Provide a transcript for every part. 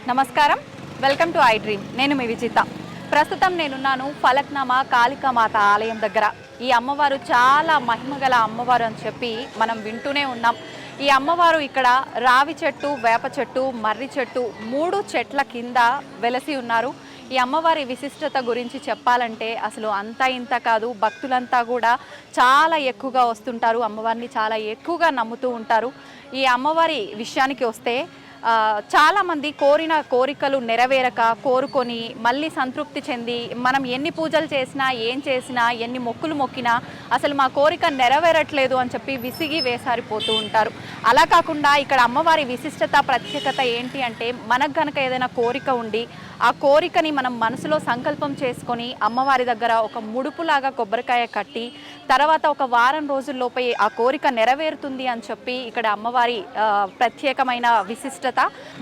నమస్కారం, welcome to I dream. నేను మీ విజిత. ప్రస్తుతం నేనున్నాను ఫలక్నామా కాళికామాత ఆలయం దగ్గర. ఈ అమ్మవారు చాలా మహిమగల అమ్మవారు అని చెప్పి మనం వింటూనే ఉన్నాం. ఈ అమ్మవారు ఇక్కడ రావి చెట్టు, వేప చెట్టు, మర్రి చెట్టు 3 చెట్ల కింద వెలసి ఉన్నారు. ఈ అమ్మవారి విశిష్టత గురించి చెప్పాలంటే అసలు అంతా ఇంత కాదు. భక్తులంతా కూడా చాలా ఎక్కువగా వస్తుంటారు, అమ్మవారిని చాలా ఎక్కువగా నమ్ముతూ ఉంటారు. ఈ అమ్మవారి విషయానికి వస్తే చాలామంది కోరిన కోరికలు నెరవేరక కోరుకొని మళ్ళీ సంతృప్తి చెంది మనం ఎన్ని పూజలు చేసినా ఏం చేసినా ఎన్ని మొక్కులు మొక్కినా అసలు మా కోరిక నెరవేరట్లేదు అని చెప్పి విసిగి వేసారిపోతూ ఉంటారు. అలా కాకుండా ఇక్కడ అమ్మవారి విశిష్టత ప్రత్యేకత ఏంటి అంటే మనకు కనుక ఏదైనా కోరిక ఉండి ఆ కోరికని మనం మనసులో సంకల్పం చేసుకొని అమ్మవారి దగ్గర ఒక ముడుపులాగా కొబ్బరికాయ కట్టి తర్వాత ఒక వారం రోజుల్లోపై ఆ కోరిక నెరవేరుతుంది అని చెప్పి ఇక్కడ అమ్మవారి ప్రత్యేకమైన విశిష్టత.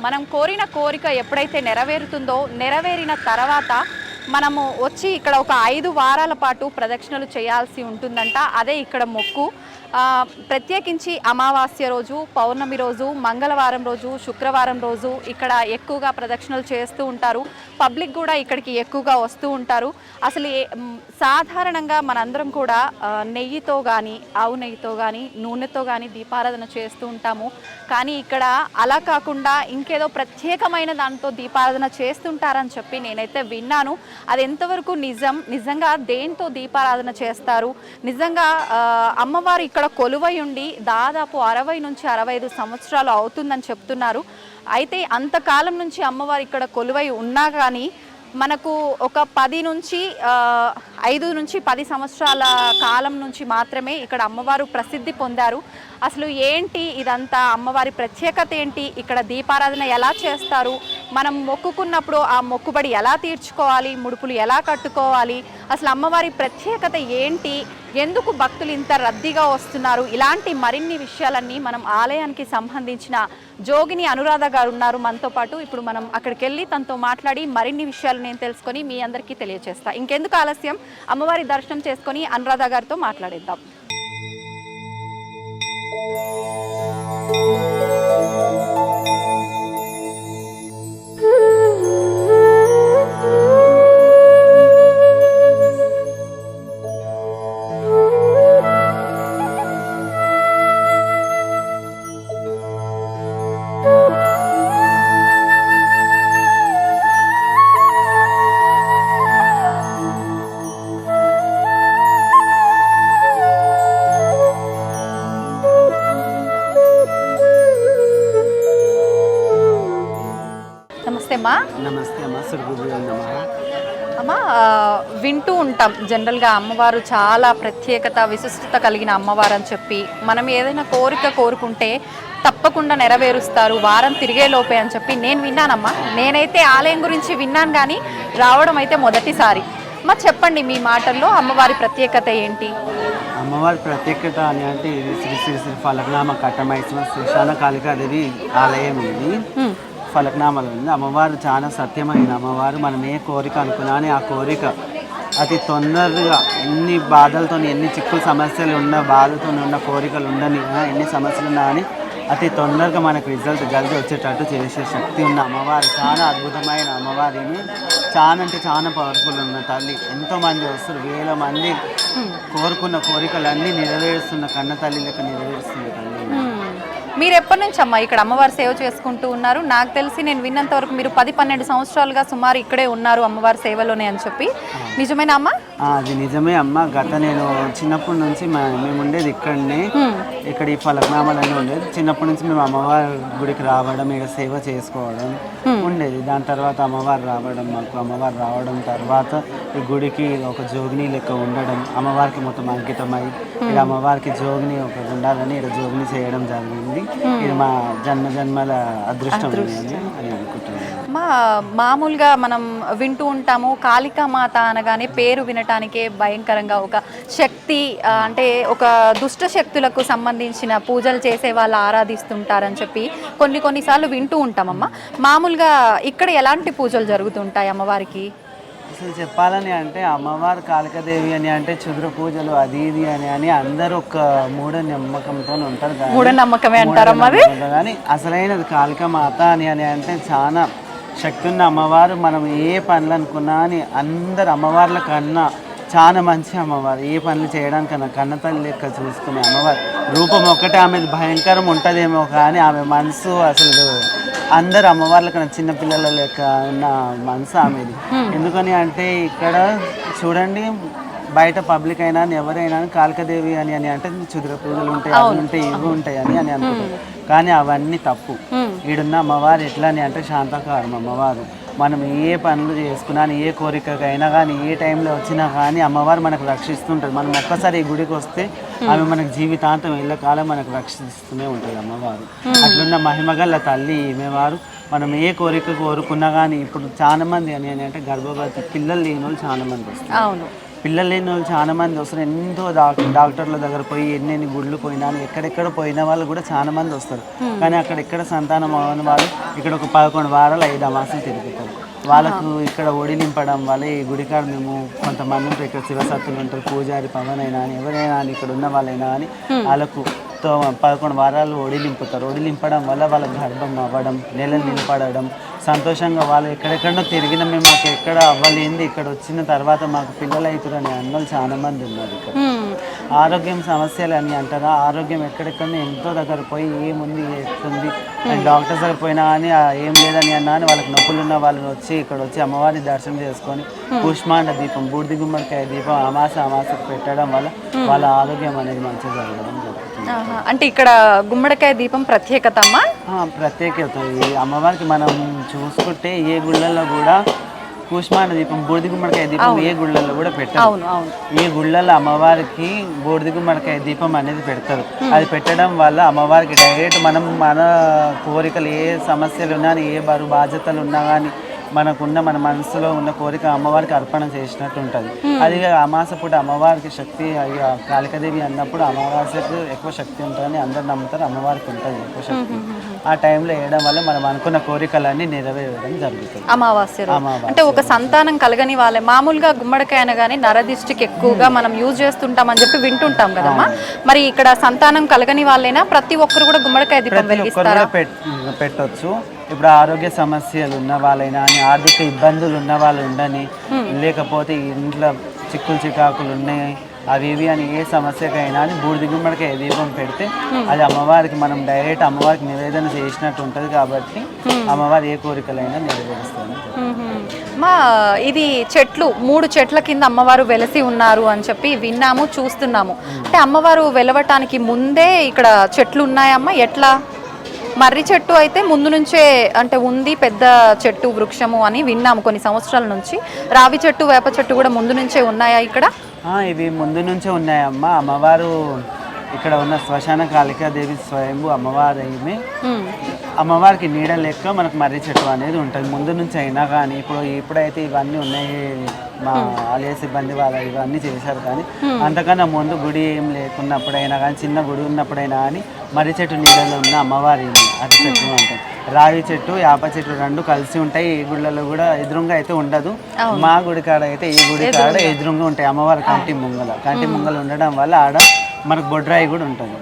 మనం కోరిన కోరిక ఎప్పుడైతే నెరవేరుతుందో నెరవేరిన తర్వాత మనము వచ్చి ఇక్కడ ఒక 5 వారాల పాటు ప్రదక్షిణలు చేయాల్సి ఉంటుందంట. అదే ఇక్కడ మొక్కు. ప్రత్యేకించి అమావాస్య రోజు, పౌర్ణమి రోజు, మంగళవారం రోజు, శుక్రవారం రోజు ఇక్కడ ఎక్కువగా ప్రదక్షిణలు చేస్తూ ఉంటారు. పబ్లిక్ కూడా ఇక్కడికి ఎక్కువగా వస్తూ ఉంటారు. అసలు సాధారణంగా మనందరం కూడా నెయ్యితో కానీ, ఆవు నెయ్యితో కానీ, నూనెతో కానీ దీపారాధన చేస్తూ ఉంటాము. కానీ ఇక్కడ అలా కాకుండా ఇంకేదో ప్రత్యేకమైన దాంతో దీపారాధన చేస్తుంటారని చెప్పి నేనైతే విన్నాను. అది ఎంతవరకు నిజంగా దేంతో దీపారాధన చేస్తారు, నిజంగా అమ్మవారు ఇక్కడ కొలువై ఉండి దాదాపు 60 నుంచి 65 సంవత్సరాలు అవుతుందని చెప్తున్నారు. అయితే అంతకాలం నుంచి అమ్మవారు ఇక్కడ కొలువై ఉన్నా కానీ మనకు ఒక 5 నుంచి 10 సంవత్సరాల కాలం నుంచి మాత్రమే ఇక్కడ అమ్మవారు ప్రసిద్ధి పొందారు. అసలు ఏంటి ఇదంతా, అమ్మవారి ప్రత్యేకత ఏంటి, ఇక్కడ దీపారాధన ఎలా చేస్తారు, మనం మొక్కుకున్నప్పుడు ఆ మొక్కుబడి ఎలా తీర్చుకోవాలి, ముడుపులు ఎలా కట్టుకోవాలి, అసలు అమ్మవారి ప్రత్యేకత ఏంటి, ఎందుకు భక్తులు ఇంత రద్దీగా వస్తున్నారు, ఇలాంటి మరిన్ని విషయాలన్నీ మనం ఆలయానికి సంబంధించిన జోగిని అనురాధ గారు ఉన్నారు మనతో పాటు. ఇప్పుడు మనం అక్కడికి వెళ్ళి తనతో మాట్లాడి మరిన్ని విషయాలు నేను తెలుసుకొని మీ అందరికీ తెలియజేస్తా. ఇంకెందుకు ఆలస్యం, అమ్మవారి దర్శనం చేసుకొని అనురాధ గారితో మాట్లాడేద్దాం. నమస్తే అమ్మ, వింటూ ఉంటాం జనరల్గా అమ్మవారు చాలా ప్రత్యేకత విశిష్టత కలిగిన అమ్మవారు అని చెప్పి. మనం ఏదైనా కోరిక కోరుకుంటే తప్పకుండా నెరవేరుస్తారు వారం తిరిగే లోపే అని చెప్పి నేను విన్నానమ్మా. నేనైతే ఆలయం గురించి విన్నాను కానీ రావడం అయితే మొదటిసారి. అమ్మ చెప్పండి మీ మాటల్లో అమ్మవారి ప్రత్యేకత ఏంటి? అమ్మవారి ప్రత్యేకత అని అంటే ఇది శ్రీ శ్రీ శ్రీ ఫలక్నామా కట్టమైశ్వర శ్రీశాన కాళికాదేవి ఆలయం. ఇది ఫలక్నామాలో ఉంది. అమ్మవారు చాలా సత్యమైన అమ్మవారు. మనం ఏ కోరిక అనుకున్నాని ఆ కోరిక అతి తొందరగా ఎన్ని బాధలతో, ఎన్ని చిక్కులు సమస్యలు ఉన్న బాధతో ఉన్న కోరికలు ఉండని, ఎన్ని సమస్యలు ఉన్నా అని అతి తొందరగా మనకు రిజల్ట్ జల్దీ వచ్చేటట్టు చేసే శక్తి ఉన్న అమ్మవారు. చాలా అద్భుతమైన అమ్మవారిని. చాలా అంటే చాలా పవర్ఫుల్ ఉన్న తల్లి. ఎంతోమంది వస్తారు, వేల మంది కోరుకున్న కోరికలన్నీ నెరవేరుస్తున్న కన్న తల్లి లెక్క నెరవేరుస్తుంది తల్లి. మీరు ఎప్పటి నుంచి అమ్మ ఇక్కడ అమ్మవారి సేవ చేసుకుంటూ ఉన్నారు? నాకు తెలిసి నేను విన్నంత వరకు మీరు 10-12 సంవత్సరాలుగా సుమారు ఇక్కడే ఉన్నారు అమ్మవారి సేవలోనే అని చెప్పి. నిజమేనా అమ్మ? అది నిజమే అమ్మ. నేను చిన్నప్పటి నుంచి మేము ఉండేది ఇక్కడనే, ఇక్కడ ఈ ఫలక్నామాలోనే ఉండేది. చిన్నప్పటి నుంచి మేము అమ్మవారి గుడికి రావడం, ఇక్కడ సేవ చేసుకోవడం ఉండేది. దాని తర్వాత అమ్మవారు రావడం తర్వాత ఈ గుడికి ఒక జోగిని లెక్క ఉండడం, అమ్మవారికి మొత్తం అంకితమై ఇక్కడ అమ్మవారికి జోగిని ఒకటి ఉండాలని ఇక్కడ జోగిని చేయడం జరిగింది. ఇది మా జన్మల అదృష్టం అని అనుకుంటున్నాను. మామూలుగా మనం వింటూ ఉంటాము కాళికామాత అనగానే పేరు వినటానికే భయంకరంగా ఒక శక్తి, అంటే ఒక దుష్ట శక్తులకు సంబంధించిన పూజలు చేసే వాళ్ళు ఆరాధిస్తుంటారని చెప్పి కొన్నిసార్లు వింటూ ఉంటామమ్మా. మామూలుగా ఇక్కడ ఎలాంటి పూజలు జరుగుతుంటాయి అమ్మవారికి? అసలు చెప్పాలని అంటే అమ్మవారు కాళికాదేవి అని అంటే క్షుద్ర పూజలు అది ఇది అని అందరూ ఒక మూఢనమ్మకంతో ఉంటారు. మూఢనమ్మకమే అంటారమ్మా. కానీ అసలైనది కాళికామాత అని అంటే చాలా శక్తి ఉన్న అమ్మవారు. మనం ఏ పనులు అనుకున్నా అని అందరు అమ్మవార్ల కన్నా చాలా మంచి అమ్మవారు. ఏ పనులు చేయడానికన్నా కన్నతల్లి లెక్క చూసుకునే అమ్మవారు. రూపం ఒక్కటే ఆమెది భయంకరం ఉంటుందేమో కానీ ఆమె మనసు అసలు అందరు అమ్మవార్ల కన్నా చిన్నపిల్లల లెక్క ఉన్న మనసు ఆమెది. ఎందుకని అంటే ఇక్కడ చూడండి, బయట పబ్లిక్ అయినా ఎవరైనా కాళికాదేవి అని అంటే చుదుర పూజలు ఉంటాయి, అవి ఉంటాయి, ఇవి ఉంటాయి అని అనుకుంటారు. కానీ అవన్నీ తప్పు. ఈడున్న అమ్మవారు ఎట్లా అని అంటే శాంతకారం అమ్మవారు. మనం ఏ పనులు చేసుకున్నా, ఏ కోరికకైనా కానీ, ఏ టైంలో వచ్చినా కానీ అమ్మవారు మనకు రక్షిస్తుంటుంది. మనం ఒక్కసారి ఈ గుడికి వస్తే ఆమె మనకు జీవితాంతం ఎల్లకాలం మనకు రక్షిస్తూనే ఉంటుంది అమ్మవారు. అట్లున్న మహిమగల్ల తల్లి ఈమెవారు. మనం ఏ కోరిక కోరుకున్నా కానీ, ఇప్పుడు చాలా మంది అని అంటే గర్భవతి పిల్లలు లేని వాళ్ళు చాలా మంది వస్తారు. పిల్లలు లేని వాళ్ళు చాలా మంది వస్తారు. ఎంతో డాక్టర్ల దగ్గర పోయి ఎన్ని గుళ్ళు పోయినా, ఎక్కడెక్కడ పోయిన వాళ్ళు కూడా చాలా మంది వస్తారు. కానీ అక్కడ సంతానం అవని వాళ్ళు ఇక్కడ ఒక 11 వారాలు 5 అమాసాలు తిరుగుతారు. వాళ్ళకు ఇక్కడ ఒడిలింపడం వల్ల ఈ గుడికాడ మేము కొంతమంది ఉంటారు, ఇక్కడ శివసత్తులు ఉంటారు, పూజారి పవన్ అయినా అని ఎవరైనా అని ఇక్కడ ఉన్న వాళ్ళైనా అని వాళ్ళకు 11 వారాలు ఒడిలింపుతారు. ఒడిలింపడం వల్ల వాళ్ళ గర్భం అవ్వడం, నెలలు నిలబడడం, సంతోషంగా వాళ్ళు ఎక్కడెక్కడో తిరిగిన మేము మాకు ఎక్కడ అవ్వలేంది, ఇక్కడ వచ్చిన తర్వాత మాకు పిల్లలు అవుతారు అని అన్నోళ్ళు చాలా మంది ఉన్నారు. ఇక్కడ ఆరోగ్యం సమస్యలు అని అంటారా, ఆరోగ్యం ఎక్కడెక్కడో ఎంతో దగ్గర పోయి ఏముంది ఎట్లుంది డాక్టర్స్ దగ్గర పోయినా కానీ ఏం లేదని అన్నా అని వాళ్ళకి నొప్పులు ఉన్న వాళ్ళు వచ్చి ఇక్కడ వచ్చి అమ్మవారిని దర్శనం చేసుకొని కూష్మాండ దీపం, బూడిద గుమ్మడికాయ దీపం అమాసకు పెట్టడం వల్ల వాళ్ళ ఆరోగ్యం అనేది మంచిగా జరగడం జరుగుతుంది. అంటే ఇక్కడ గుమ్మడికాయ దీపం ప్రత్యేకత అమ్మా? ప్రత్యేకత. ఈ అమ్మవారికి మనం చూసుకుంటే ఏ గుళ్ళల్లో కూడా కూష్మాండ దీపం, బూడిద గుమ్మడికాయ దీపం ఏ గుళ్ళల్లో కూడా పెట్టారు. ఈ గుళ్ళల్లో అమ్మవారికి బూడిద గుమ్మడికాయ దీపం అనేది పెడతారు. అది పెట్టడం వల్ల అమ్మవారికి డైరెక్ట్ మనం మన కోరికలు ఏ సమస్యలు ఉన్నా, ఏ బరువు బాధ్యతలు ఉన్నా కానీ మనకున్న మన మనసులో ఉన్న కోరిక అమ్మవారికి అర్పణ చేసినట్టు ఉంటుంది. అది అమాస పూట అమ్మవారికి శక్తి, కాళికాదేవి అన్నప్పుడు అమావాస్యకు ఎక్కువ శక్తి ఉంటుందని అందరు నమ్ముతారు. అమ్మవారికి ఉంటుంది ఎక్కువ శక్తి. ఆ టైంలో వేయడం వల్ల మనం అనుకున్న కోరికలన్నీ నెరవేరడం జరుగుతుంది. అమావాస్య అంటే ఒక సంతానం కలగని వాళ్ళే మామూలుగా గుమ్మడికాయ అనగానే నరదిష్టికి ఎక్కువగా మనం యూజ్ చేస్తుంటాం అని చెప్పి వింటుంటాం కదమ్మా. మరి ఇక్కడ సంతానం కలగని వాళ్ళైనా ప్రతి ఒక్కరు కూడా గుమ్మడికాయ దీపం వెలిగిస్తారా? పెట్టొచ్చు. ఇప్పుడు ఆరోగ్య సమస్యలు ఉన్న వాళ్ళైనా అని, ఆర్థిక ఇబ్బందులు ఉన్న వాళ్ళు ఉండని, లేకపోతే ఇంట్లో చిక్కులు చికాకులు ఉన్నాయి అవి ఇవి అని ఏ సమస్యకైనా అని బూడిద గుమ్మడికాయ దీపం పెడితే అది అమ్మవారికి మనం డైరెక్ట్ అమ్మవారికి నివేదన చేసినట్టు ఉంటుంది. కాబట్టి అమ్మవారు ఏ కోరికలైనా నెరవేరుస్తుంది. మా ఇది చెట్లు 3 చెట్ల కింద అమ్మవారు వెలసి ఉన్నారు అని చెప్పి విన్నాము, చూస్తున్నాము. అంటే అమ్మవారు వెలవటానికి ముందే ఇక్కడ చెట్లు ఉన్నాయమ్మా? ఎట్లా? మర్రి చెట్టు అయితే ముందు నుంచే అంటే ఉంది, పెద్ద చెట్టు వృక్షము అని విన్నాము కొన్ని సంవత్సరాల నుంచి. రావి చెట్టు, వేప చెట్టు కూడా ముందు నుంచే ఉన్నాయా ఇక్కడ? ఇవి ముందు నుంచే ఉన్నాయమ్మా. అమ్మవారు ఇక్కడ ఉన్న శ్మశాన కాళికాదేవి స్వయంభూ అమ్మవారు ఏమి అమ్మవారికి నీడ లెక్క మనకు మర్రి చెట్టు అనేది ఉంటుంది ముందు నుంచి అయినా కానీ. ఇప్పుడైతే ఇవన్నీ ఉన్నాయి, మా ఆలయ సిబ్బంది వాళ్ళు ఇవన్నీ చేశారు. కానీ అంతకన్నా ముందు గుడి ఏం లేకున్నప్పుడైనా కానీ, చిన్న గుడి ఉన్నప్పుడైనా కానీ మర్రి చెట్టు నీడలో ఉన్న అమ్మవారి అతి చెట్టు అంటాం. రావి చెట్టు, యాప చెట్టు 2 కలిసి ఉంటాయి. ఈ గుళ్ళలో కూడా ఎదురుగా అయితే ఉండదు. మా గుడి కాడ అయితే ఈ గుడి కాడ ఎదురుగా ఉంటాయి అమ్మవారి కంటి ముంగలు ఉండడం వల్ల ఆడ మనకు బొడ్రాయి కూడా ఉంటుంది.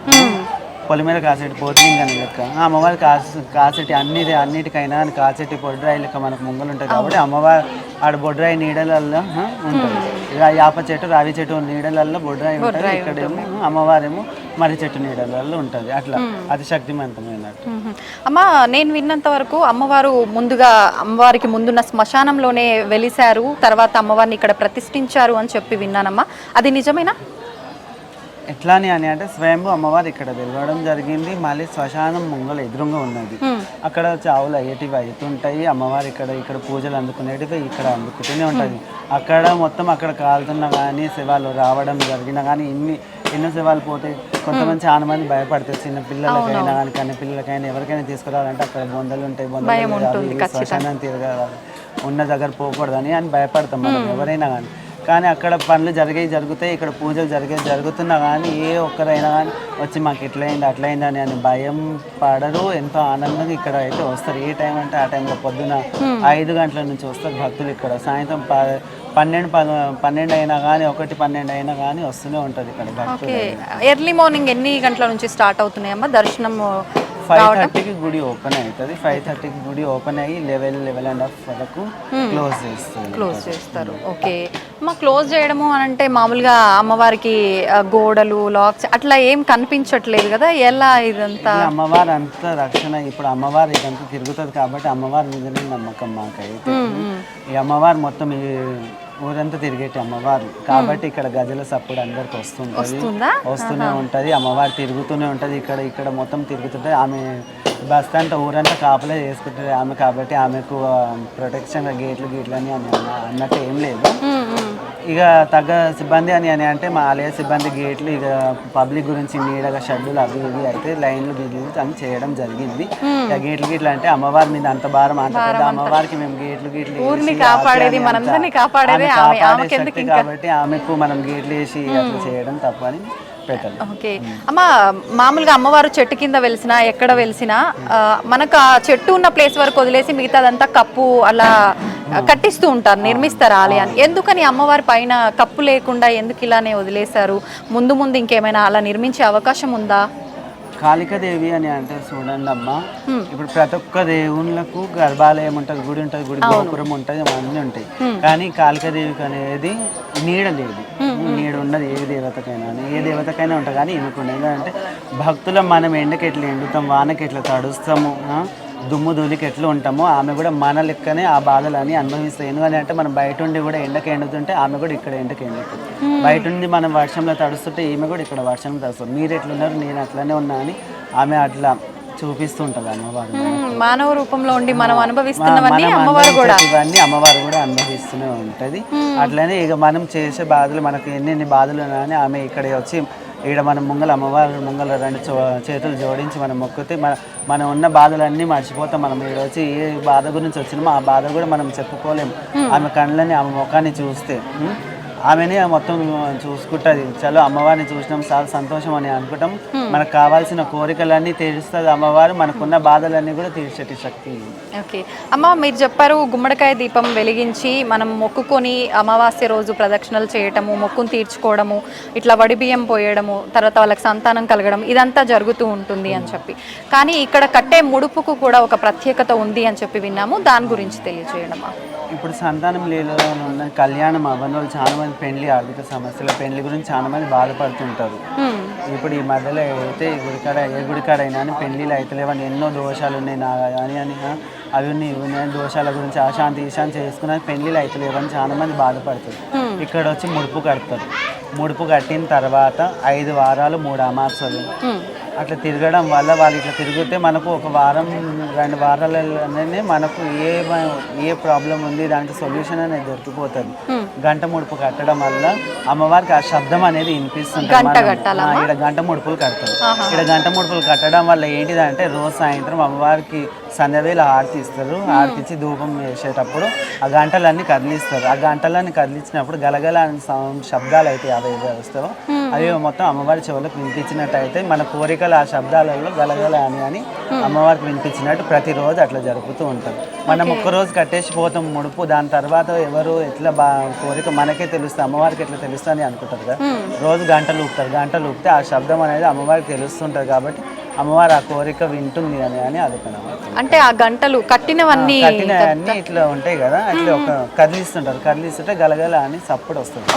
పొలిమేర కాసేటి పోతిలింగని లెక్క అమ్మవారి కాసేటి అన్నిటికైనా కాసేటి బొడ్రాయి లెక్క మనకు ముంగలు ఉంటుంది. కాబట్టి అమ్మవారి ఆడ బొడ్రాయి నీడలల్లో ఉంటుంది. యాప చెట్టు, రావి చెట్టు నీడలల్లో బొడ్రాయి ఉంటుంది. ఇక్కడేమో అమ్మవారేమో మర్రి చెట్టు నీడలలో ఉంటుంది. అట్లా అది శక్తివంతమైనట్టు. అమ్మ, నేను విన్నంత వరకు అమ్మవారు అమ్మవారికి ముందున్న శ్మశానంలోనే వెలిశారు, తర్వాత అమ్మవారిని ఇక్కడ ప్రతిష్ఠించారు అని చెప్పి విన్నానమ్మా. అది నిజమేనా? ఎట్లాని అని అంటే స్వయంభూ అమ్మవారు ఇక్కడ వెలవడం జరిగింది. మళ్ళీ శ్మశానం ముంగలు ఎదురుగా ఉన్నది. అక్కడ చావులు అయ్యేటివి అవుతుంటాయి. అమ్మవారు ఇక్కడ పూజలు అందుకునేటివి ఇక్కడ అందుకుంటూనే ఉంటుంది. అక్కడ మొత్తం అక్కడ కాలుతున్నా కానీ, శవాలు రావడం జరిగినా కానీ ఎన్నో శవాలు పోతాయి. కొంతమంది చాలా మంది భయపడతారు. చిన్న పిల్లలకైనా కానీ, కన్న పిల్లలకైనా ఎవరికైనా తీసుకురావాలంటే అక్కడ బొందలు ఉంటాయి. శ్మశానం తిరగాలి, ఉన్న దగ్గర పోకూడదని అని భయపడతాం మనం ఎవరైనా కానీ. కానీ అక్కడ పనులు జరుగుతాయి, ఇక్కడ పూజలు జరుగుతున్నా కానీ ఏ ఒక్కరైనా కానీ వచ్చి మాకు ఎట్లయింది అట్లయింది అని భయం పడరు. ఎంతో ఆనందంగా ఇక్కడ అయితే వస్తారు. ఏ టైం అంటే ఆ టైంలో పొద్దున 5 గంటల నుంచి వస్తారు భక్తులు. ఇక్కడ సాయంత్రం 12 అయినా కానీ 1-12 అయినా కానీ వస్తూనే ఉంటుంది ఇక్కడ భక్తులు. ఎర్లీ మార్నింగ్ ఎన్ని గంటల నుంచి స్టార్ట్ అవుతున్నాయమ్మా దర్శనం 5:30కి గుడి ఓపెన్ అవుతుంది. 5:30కి గుడి ఓపెన్ అయ్యి 11:30 వరకు క్లోజ్ చేస్తారు. ఓకే అమ్మ, క్లోజ్ చేయడము అని అంటే మామూలుగా అమ్మవారికి గోడలు లాక్స్ అట్లా ఏం కనిపించట్లేదు కదా, ఎలా ఇదంతా? అమ్మవారు అంతా రక్షణ, ఇప్పుడు అమ్మవారు ఇదంతా తిరుగుతుంది కాబట్టి అమ్మవారి మీదనే నమ్మకం మాకైతే. ఈ అమ్మవారు మొత్తం ఈ ఊరంతా తిరిగేటి అమ్మవారు కాబట్టి ఇక్కడ గజల సప్పుడు అందరికి వస్తూనే ఉంటది. అమ్మవారు తిరుగుతూనే ఉంటది. ఇక్కడ మొత్తం తిరుగుతుంటది. ఆమె బస్ అంతా ఊరంతా కాపలే చేసుకుంటుంది ఆమె కాబట్టి ఆమెకు ప్రొటెక్షన్ గేట్లు అని అన్నట్టు ఏం లేదు. ఇక తగ్గ సిబ్బంది అని అంటే మా ఆలయ సిబ్బంది గేట్లు ఇక పబ్లిక్ గురించి నీడగా షెడ్యూల్ అవి ఇవి అయితే లైన్లు గిడ్లు అని చేయడం జరిగింది. ఇక గేట్లు అంటే అమ్మవారి మీద అంత భారం, అంత పెద్ద అమ్మవారికి మేము గేట్లు కాపాడేది కాబట్టి ఆమెకు మనం గేట్లు వేసి అట్లా చేయడం తప్పని పెట్టాలి. ఓకే అమ్మ, మామూలుగా అమ్మవారు చెట్టు కింద వెలిసినా ఎక్కడ వెలిసినా మనకు ఆ చెట్టు ఉన్న ప్లేస్ వరకు వదిలేసి మిగతాదంతా కప్పు అలా కట్టిస్తూ ఉంటారు, నిర్మిస్తారు ఆలయాన్ని. ఎందుకని అమ్మవారి పైన కప్పు లేకుండా ఎందుకు ఇలానే వదిలేశారు? ముందు ముందు ఇంకేమైనా అలా నిర్మించే అవకాశం ఉందా? కాళికాదేవి అని అంటే చూడండి అమ్మ, ఇప్పుడు ప్రతి ఒక్క దేవుళ్ళకు గర్భాలయం ఉంటుంది, గుడి ఉంటుంది, గుడి గోపురం ఉంటుంది, అన్నీ ఉంటాయి. కానీ కాళికాదేవికి అనేది నీడ లేదు. నీడ ఉన్నది ఏ దేవతకైనా ఉంటుంది కానీ ఈమెకు ఉండదు. ఎందుకంటే భక్తులం మనం ఎండకి ఎట్లా ఎండుతాం, వానకి ఎట్లా తడుస్తాము, దుమ్ము ధూళికి ఎట్లా ఉంటామో ఆమె కూడా మన లెక్కనే ఆ బాధలని అనుభవిస్తాయి. ఎందుకంటే మనం బయట ఉండి కూడా ఎండకి ఎండుతుంటే ఆమె కూడా ఇక్కడ ఎండకి ఎండుతుంది. బయట ఉండి మనం వర్షంలో తడుస్తుంటే ఈమె కూడా ఇక్కడ వర్షంలో తడుస్తుంది. మీరు ఎట్లున్నారు, నేను అట్లనే ఉన్నా అని ఆమె అట్లా చూపిస్తుంటది అమ్మవారు. మానవ రూపంలో ఉండి మనం అనుభవిస్తున్నవన్నీ అమ్మవారు కూడా అనుభవిస్తూనే ఉంటది. అట్లనే ఇక మనం చేసే బాధలు మనకు ఎన్ని బాధలు ఉన్నాయని ఆమె ఇక్కడ వచ్చి ఇక్కడ మనం అమ్మవారి ముంగల రెండు చేతులు జోడించి మనం మొక్కితే మనం ఉన్న బాధలన్నీ మర్చిపోతాం. మనం ఇక్కడ వచ్చి ఏ బాధ గురించి వచ్చినామో ఆ బాధ కూడా మనం చెప్పుకోలేము. ఆమె కళ్ళని ఆమె ముఖాన్ని చూస్తే ఆమెనే మొత్తం చూసుకుంటుంది. చలో అమ్మవారిని చూసినాం చాలా సంతోషం అని అనుకుంటాం. మనకు కావాల్సిన కోరికలన్నీ తీరుస్తుంది అమ్మవారు, మనకున్న బాధలన్నీ కూడా తీర్చేటి శక్తి. ఓకే అమ్మ, మీరు చెప్పారు గుమ్మడికాయ దీపం వెలిగించి మనం మొక్కుకొని అమావాస్య రోజు ప్రదక్షిణలు చేయటము, మొక్కును తీర్చుకోవడము, ఇట్లా వడిబియ్యం పోయడము, తర్వాత వాళ్ళకి సంతానం కలగడం, ఇదంతా జరుగుతూ ఉంటుంది అని చెప్పి. కానీ ఇక్కడ కట్టే ముడుపుకు కూడా ఒక ప్రత్యేకత ఉంది అని చెప్పి విన్నాము. దాని గురించి తెలియజేయడమా? ఇప్పుడు సంతానం లేని ఉన్న కళ్యాణం అవ్వని వాళ్ళు చాలా మంది పెళ్లి ఆర్థిక సమస్యల పెళ్లి గురించి చాలా మంది బాధపడుతుంటారు. ఇప్పుడు ఈ మధ్యలో అయితే ఏ గుడికాడైనా అని పెళ్లిలు అయితే లేవని ఎన్నో దోషాలు ఉన్నాయి నా అని అవి ఉన్నాయి దోషాల గురించి అశాంతి ఈశాంతి చేసుకుని పెళ్లిలు అయితే లేవని చాలా మంది బాధపడుతారు. ఇక్కడ వచ్చి ముడుపు కడతారు. ముడుపు కట్టిన తర్వాత 5 వారాలు 3 అమావాస్యలు అట్లా తిరగడం వల్ల వాళ్ళు ఇట్లా తిరిగితే మనకు ఒక వారం 2 వారాలలోనే మనకు ఏ ప్రాబ్లం ఉంది దానికి సొల్యూషన్ అనేది దొరికిపోతుంది. గంట ముడుపు కట్టడం వల్ల అమ్మవారికి ఆ శబ్దం అనేది వినిపిస్తుంది. ఇక్కడ గంట ముడుపులు కడతారు. ఇక్కడ గంట ముడుపులు కట్టడం వల్ల ఏంటిదంటే రోజు సాయంత్రం అమ్మవారికి సంధ్యవేళ హారతి ఇస్తారు. హారతి ఇచ్చి ధూపం వేసేటప్పుడు ఆ గంటలన్నీ కదిలిస్తారు. ఆ గంటలన్నీ కదిలించినప్పుడు గలగల శబ్దాలు అయితే అవి వస్తాయో అవి మొత్తం అమ్మవారి చెవులకు వినిపించినట్టు అయితే మన కోరికలు ఆ శబ్దాలలో గలగల అని అమ్మవారికి వినిపించినట్టు ప్రతిరోజు అట్లా జరుగుతూ ఉంటుంది. మనం ఒక్కరోజు కట్టేసి పోతాం ముడుపు, దాని తర్వాత ఎవరు ఎట్లా కోరిక మనకే తెలుస్తుంది, అమ్మవారికి ఎట్లా తెలుస్తుంది అని అనుకుంటారు కదా. రోజు గంటలు ఊపితే ఆ శబ్దం అనేది అమ్మవారికి తెలుస్తుంటుంది కాబట్టి అమ్మవారు ఆ కోరిక వింటుంది అని అదుకున్నాం. అంటే ఆ గంటలు కట్టినవన్నీ ఇట్లా ఉంటాయి కదా, అట్లా ఒక కదిలిస్తుంటే గలగల అని సప్పుడు వస్తుంది.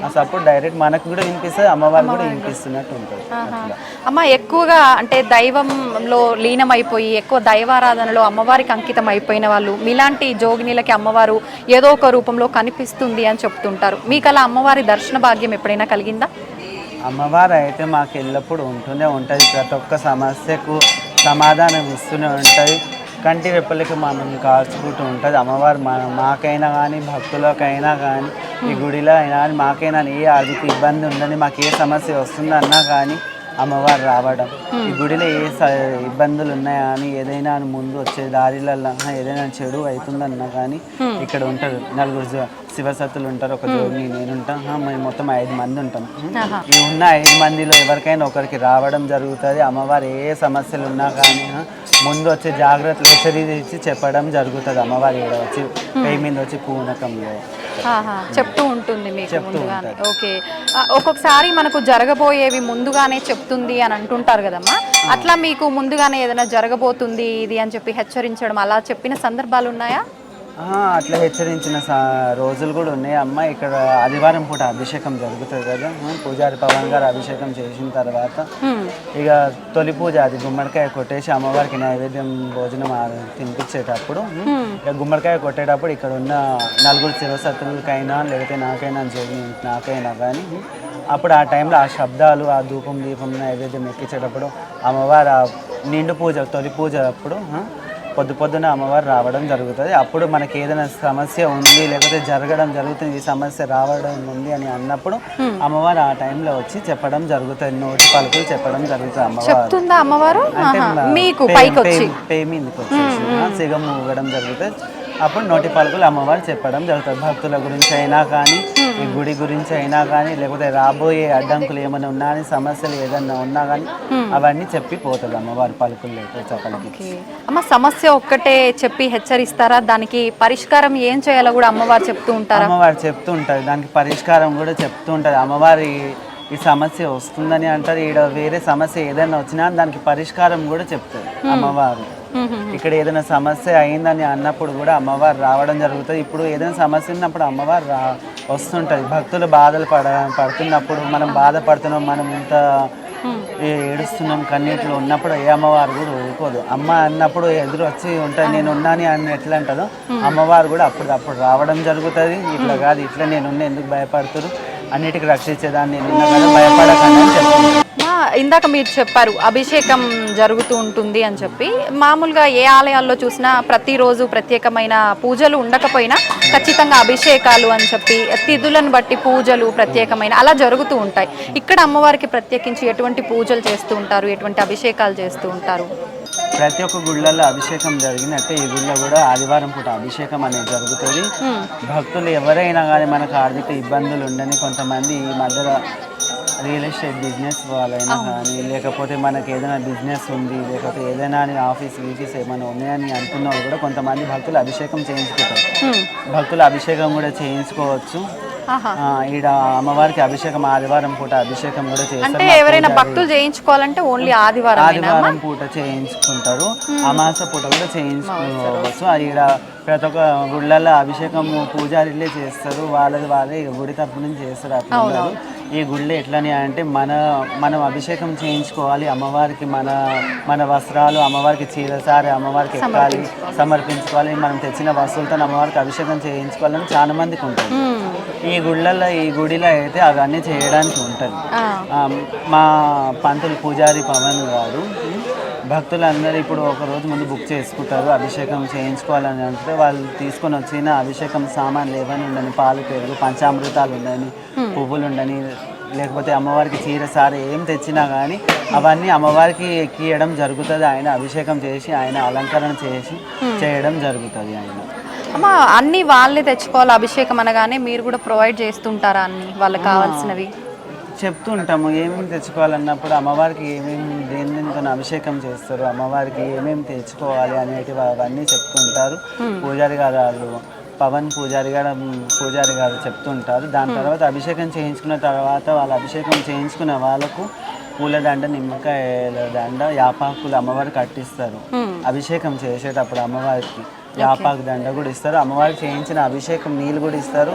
ఆ సప్పుడు డైరెక్ట్ మనకు కూడా వినిపిస్తుంది, అమ్మవారు కూడా వినిపిస్తున్నట్టు ఉంటుంది. అమ్మ, ఎక్కువగా అంటే దైవంలో లీనమైపోయి ఎక్కువ దైవారాధనలో అమ్మవారికి అంకితం అయిపోయిన వాళ్ళు మీలాంటి జోగినీలకి అమ్మవారు ఏదో ఒక రూపంలో కనిపిస్తుంది అని చెప్తుంటారు. మీకు అలా అమ్మవారి దర్శన భాగ్యం ఎప్పుడైనా కలిగిందా? అమ్మవారు అయితే మాకు ఎల్లప్పుడూ ఉంటూనే ఉంటుంది. ప్రతి ఒక్క సమస్యకు సమాధానం ఇస్తూనే ఉంటుంది. కంటి రెప్పలకి మనం కాల్చుకుంటూ ఉంటుంది అమ్మవారు. మాకైనా కానీ భక్తులకైనా కానీ ఈ గుడిలో అయినా కానీ మాకైనా ఏ ఆర్థిక ఇబ్బంది ఉందని మాకు ఏ సమస్య వస్తుందన్నా కానీ అమ్మవారు రావడం, ఈ గుడిలో ఏ ఇబ్బందులు ఉన్నాయా అని ఏదైనా ముందు వచ్చే దారిలలో ఏదైనా చెడు అవుతుందన్నా కానీ ఇక్కడ ఉంటారు. 4 శివసత్తులు ఉంటారు, ఒక జోగి నేను ఉంటాను, మేము మొత్తం 5 మంది ఉంటాం. ఈ ఉన్న 5 మందిలో ఎవరికైనా ఒకరికి రావడం జరుగుతుంది. అమ్మవారు ఏ సమస్యలు ఉన్నా కానీ ముందు వచ్చే జాగ్రత్తలు హెచ్చరించి చెప్పడం జరుగుతుంది. అమ్మవారు ఇక్కడ వచ్చి పై మీద వచ్చి పూనకంలో చెప్తూ ఉంటుంది మీకు ముందుగానే. ఓకే, ఒక్కొక్కసారి మనకు జరగబోయేవి ముందుగానే చెప్తుంది అని అంటుంటారు కదమ్మా, అట్లా మీకు ముందుగానే ఏదైనా జరగబోతుంది ఇది అని చెప్పి హెచ్చరించడం అలా చెప్పిన సందర్భాలు ఉన్నాయా? అట్లా హెచ్చరించిన రోజులు కూడా ఉన్నాయి అమ్మ. ఇక్కడ ఆదివారం పూట అభిషేకం జరుగుతుంది కదా, పూజారి పవన్ గారు అభిషేకం చేసిన తర్వాత ఇక తొలి పూజ అది గుమ్మడికాయ కొట్టేసి అమ్మవారికి నైవేద్యం భోజనం తినిపించేటప్పుడు ఇక గుమ్మడికాయ కొట్టేటప్పుడు ఇక్కడ ఉన్న నలుగురు శివసత్తులకైనా లేకపోతే నాకైనా కానీ అప్పుడు ఆ టైంలో ఆ శబ్దాలు, ఆ ధూపం దీపం నైవేద్యం ఎక్కించేటప్పుడు అమ్మవారు నిండు పూజ తొలి పూజ అప్పుడు పొద్దున అమ్మవారు రావడం జరుగుతుంది. అప్పుడు మనకి ఏదైనా సమస్య ఉంది లేకపోతే జరగడం జరుగుతుంది, ఈ సమస్య రావడం ఉంది అని అన్నప్పుడు అమ్మవారు ఆ టైంలో వచ్చి చెప్పడం జరుగుతుంది, నోటి పలుకులు చెప్పడం జరుగుతుంది. అమ్మవారు మీకు పే మీదకి వచ్చేసి సిగం ఊగడం జరుగుతుంది. అప్పుడు నోటి పలుకులు అమ్మవారు చెప్పడం జరుగుతుంది. భక్తుల గురించి అయినా కానీ, ఈ గుడి గురించి అయినా కానీ, లేకపోతే రాబోయే అడ్డంకులు ఏమైనా ఉన్నా కానీ, సమస్యలు ఏదన్నా ఉన్నా కానీ అవన్నీ చెప్పి పోతుంది అమ్మవారి పలుకులు చెప్పడానికి. అమ్మ, సమస్య ఒక్కటే చెప్పి హెచ్చరిస్తారా? దానికి పరిష్కారం ఏం చేయాలో కూడా అమ్మవారు చెప్తూ ఉంటారు. అమ్మవారు చెప్తూ ఉంటారు, దానికి పరిష్కారం కూడా చెప్తూ ఉంటుంది. అమ్మవారి ఈ సమస్య వస్తుందని అంటారు, ఈడ వేరే సమస్య ఏదైనా వచ్చినా దానికి పరిష్కారం కూడా చెప్తుంది అమ్మవారు. ఇక్కడ ఏదైనా సమస్య అయిందని అన్నప్పుడు కూడా అమ్మవారు రావడం జరుగుతుంది. ఇప్పుడు ఏదైనా సమస్య ఉన్నప్పుడు అమ్మవారు వస్తుంటుంది. భక్తులు బాధలు పడుతున్నప్పుడు, మనం బాధపడుతున్నాం, మనం ఇంత ఏడుస్తున్నాం, కన్నీటిలో ఉన్నప్పుడు ఏ అమ్మవారు కూడా ఊరుకోదు. అమ్మ అన్నప్పుడు ఎదురు వచ్చి ఉంటుంది, నేను ఉన్నాను అని ఎట్లా అంటుందో అమ్మవారు కూడా అప్పుడు రావడం జరుగుతుంది. ఇట్లా కాదు, ఇట్లా నేనున్నా, ఎందుకు భయపడుతురు, అన్నిటికీ రక్షించేదాన్ని నేను కదా, భయపడకండి అని చెప్తున్నాను. ఇందాక మీరు చెప్పారు అభిషేకం జరుగుతూ ఉంటుంది అని చెప్పి, మామూలుగా ఏ ఆలయాల్లో చూసినా ప్రతిరోజు ప్రత్యేకమైన పూజలు ఉండకపోయినా ఖచ్చితంగా అభిషేకాలు అని చెప్పి తిథులను బట్టి పూజలు ప్రత్యేకమైన అలా జరుగుతూ ఉంటాయి. ఇక్కడ అమ్మవారికి ప్రత్యేకించి ఎటువంటి పూజలు చేస్తూ ఉంటారు, ఎటువంటి అభిషేకాలు చేస్తూ ఉంటారు? ప్రతి ఒక్క గుళ్ళల్లో అభిషేకం జరిగినట్టే ఈ గుళ్ళో కూడా ఆదివారం పూట అభిషేకం అనేది జరుగుతుంది. భక్తులు ఎవరైనా కానీ మనకు ఆర్థిక ఇబ్బందులు ఉండని, కొంతమంది ఈ మధ్యలో రియల్ ఎస్టేట్ బిజినెస్ వాళ్ళైనా కానీ, లేకపోతే మనకి ఏదైనా బిజినెస్ ఉంది, లేకపోతే ఏదైనా ఆఫీస్ ఏమైనా ఉన్నాయని అనుకున్న వాళ్ళు కూడా కొంతమంది భక్తులు అభిషేకం చేయించుకుంటారు. భక్తులు అభిషేకం కూడా చేయించుకోవచ్చు. ఈడ అమ్మవారికి అభిషేకం ఆదివారం పూట అభిషేకం కూడా చేస్తారు. ఎవరైనా భక్తులు చేయించుకోవాలంటే ఓన్లీ ఆదివారం పూట చేయించుకుంటారు, అమాస పూట కూడా చేయించుకోవచ్చు. ఈడ ప్రతి ఒక్క గుళ్ళల్లో అభిషేకం పూజారిలే చేస్తారు, వాళ్ళే గుడి తరపు నుంచి చేస్తారు. అట్లా ఈ గుళ్ళు ఎట్లని అంటే మనం అభిషేకం చేయించుకోవాలి అమ్మవారికి, మన వస్త్రాలు అమ్మవారికి చీరసారి అమ్మవారికి ఎక్కాలి, సమర్పించుకోవాలి, మనం తెచ్చిన వస్తువులతో అమ్మవారికి అభిషేకం చేయించుకోవాలని చాలా మందికి ఉంటుంది. ఈ గుడిలో అయితే అవన్నీ చేయడానికి ఉంటుంది. మా పంతులు పూజారి పవన్ గారు భక్తులందరూ ఇప్పుడు ఒక రోజు ముందు బుక్ చేసుకుంటారు, అభిషేకం చేయించుకోవాలని అంటే వాళ్ళు తీసుకొని వచ్చిన అభిషేకం సామాన్లు ఏమైనా ఉండని, పాలు పెరుగు పంచామృతాలు ఉండని, పువ్వులు ఉండని, లేకపోతే అమ్మవారికి చీర సారి ఏం తెచ్చినా కానీ అవన్నీ అమ్మవారికి ఎక్కియడం జరుగుతుంది. ఆయన అభిషేకం చేసి ఆయన అలంకరణ చేసి చేయడం జరుగుతుంది. ఆయన అన్ని వాళ్ళే తెచ్చుకోవాలి. అభిషేకం అనగానే మీరు కూడా ప్రొవైడ్ చేస్తుంటారా అన్ని వాళ్ళకి కావాల్సినవి? చెప్తూ ఉంటాము, ఏమేమి తెచ్చుకోవాలన్నప్పుడు అమ్మవారికి దేనితో అభిషేకం చేస్తారు, అమ్మవారికి ఏమేమి తెచ్చుకోవాలి అనేటివి అవన్నీ చెప్తుంటారు. పూజారి గారు పవన్ పూజారి గారు చెప్తుంటారు. దాని తర్వాత అభిషేకం చేయించుకున్న తర్వాత వాళ్ళు అభిషేకం చేయించుకున్న వాళ్ళకు పూలదండ, నిమ్మకాయల దండ, యాపాకులు అమ్మవారికి కట్టిస్తారు. అభిషేకం చేసేటప్పుడు అమ్మవారికి యాపాకు దండ కూడా ఇస్తారు. అమ్మవారికి చేయించిన అభిషేకం నీళ్ళు కూడా ఇస్తారు.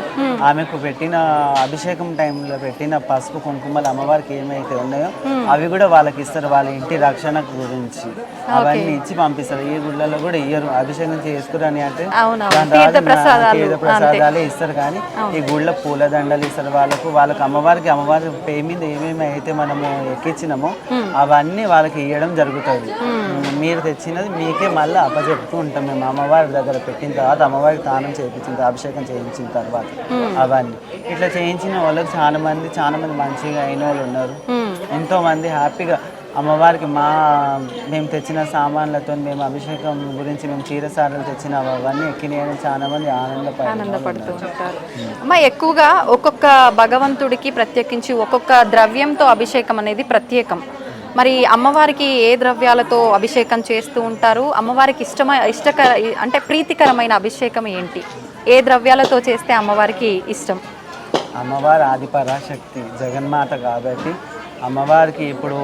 ఆమెకు పెట్టిన అభిషేకం టైంలో పెట్టిన పసుపు కుంకుమలు అమ్మవారికి ఏమైతే ఉన్నాయో అవి కూడా వాళ్ళకి ఇస్తారు, వాళ్ళ ఇంటి రక్షణ గురించి అవన్నీ ఇచ్చి పంపిస్తారు. ఈ గుళ్ళలో కూడా ఇయ్యరు, అభిషేకం చేసుకురు అని అంటే తీర్థ ప్రసాదాలే ఇస్తారు. కానీ ఈ గుళ్ళ పూలదండలు ఇస్తారు వాళ్ళకు అమ్మవారి పే మీద ఏమేమి అయితే మనము ఎక్కించినామో అవన్నీ వాళ్ళకి ఇవ్వడం జరుగుతుంది. మీరు తెచ్చినది మీకే మళ్ళీ అప్పచెప్తూ ఉంటాం మేము. అమ్మవారి దగ్గర పెట్టిన తర్వాత అమ్మవారికి తానం చేయించిన అభిషేకం చేయించిన తర్వాత అవన్నీ ఇట్లా చేయించిన వాళ్ళకి చాలా మంది మంచిగా అయిన వాళ్ళు ఉన్నారు. ఎంతో మంది హ్యాపీగా అమ్మవారికి మేము తెచ్చిన సామాన్లతో మేము అభిషేకం గురించి మేము చీరసారలు తెచ్చిన అవన్నీ ఎక్కినాయని చాలా మంది ఆనందపడుతూ ఉంటారు. అమ్మ, ఎక్కువగా ఒక్కొక్క భగవంతుడికి ప్రత్యేకించి ఒక్కొక్క ద్రవ్యంతో అభిషేకం అనేది ప్రత్యేకం. మరి అమ్మవారికి ఏ ద్రవ్యాలతో అభిషేకం చేస్తూ ఉంటారు? అమ్మవారికి అంటే ప్రీతికరమైన అభిషేకం ఏంటి? ఏ ద్రవ్యాలతో చేస్తే అమ్మవారికి ఇష్టం? అమ్మవారు ఆది పరాశక్తి జగన్మాత కాబట్టి అమ్మవారికి ఇప్పుడు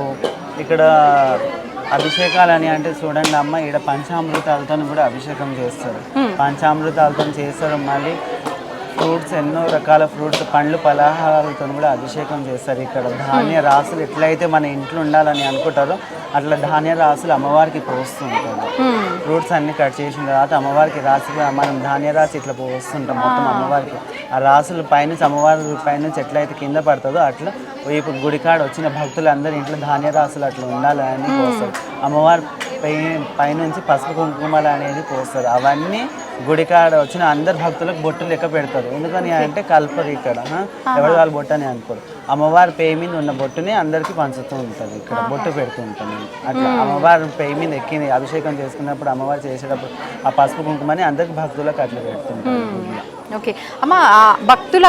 ఇక్కడ అభిషేకాలని అంటే చూడండి అమ్మ, ఇక్కడ పంచామృతాలతో కూడా అభిషేకం చేస్తారు. పంచామృతాలతో చేస్తారు. మళ్ళీ ఫ్రూట్స్, ఎన్నో రకాల ఫ్రూట్స్, పండ్లు, పలహారాలతో కూడా అభిషేకం చేస్తారు. ఇక్కడ ధాన్య రాసులు ఎట్లయితే మన ఇంట్లో ఉండాలని అనుకుంటారో అట్లా ధాన్య రాసులు అమ్మవారికి పోస్తూ ఉంటారు. ఫ్రూట్స్ అన్ని కట్ చేసిన తర్వాత అమ్మవారికి రాసి మనం ధాన్య రాసి ఇట్లా పోస్తుంటాం మొత్తం అమ్మవారికి. ఆ రాసులు పైనుంచి అమ్మవారి పైనుంచి ఎట్లయితే కింద పడుతుందో అట్లా ఇప్పుడు గుడికాడ వచ్చిన భక్తులందరూ ఇంట్లో ధాన్య రాసులు అట్లా ఉండాలని పోస్తారు. అమ్మవారి పైనుంచి పసుపు కుంకుమలు అనేది పోస్తారు. అవన్నీ గుడికాడ వచ్చిన అందరు భక్తులకు బొట్టు లెక్క పెడతారు. ఎందుకని అంటే కల్పరు ఇక్కడ, ఎవరి వాళ్ళు బొట్టు అని అనుకోరు. అమ్మవారి పేయి మీద ఉన్న బొట్టుని అందరికీ పంచుతూ ఉంటుంది. ఇక్కడ బొట్టు పెడుతూ ఉంటుంది. అట్లా అమ్మవారి పేయి మీద ఎక్కింది అభిషేకం చేసుకున్నప్పుడు అమ్మవారు చేసేటప్పుడు ఆ పసుపు కుంకుమని అందరికి భక్తులకు అట్లా పెడుతుంటారు. ఓకే అమ్మ, భక్తుల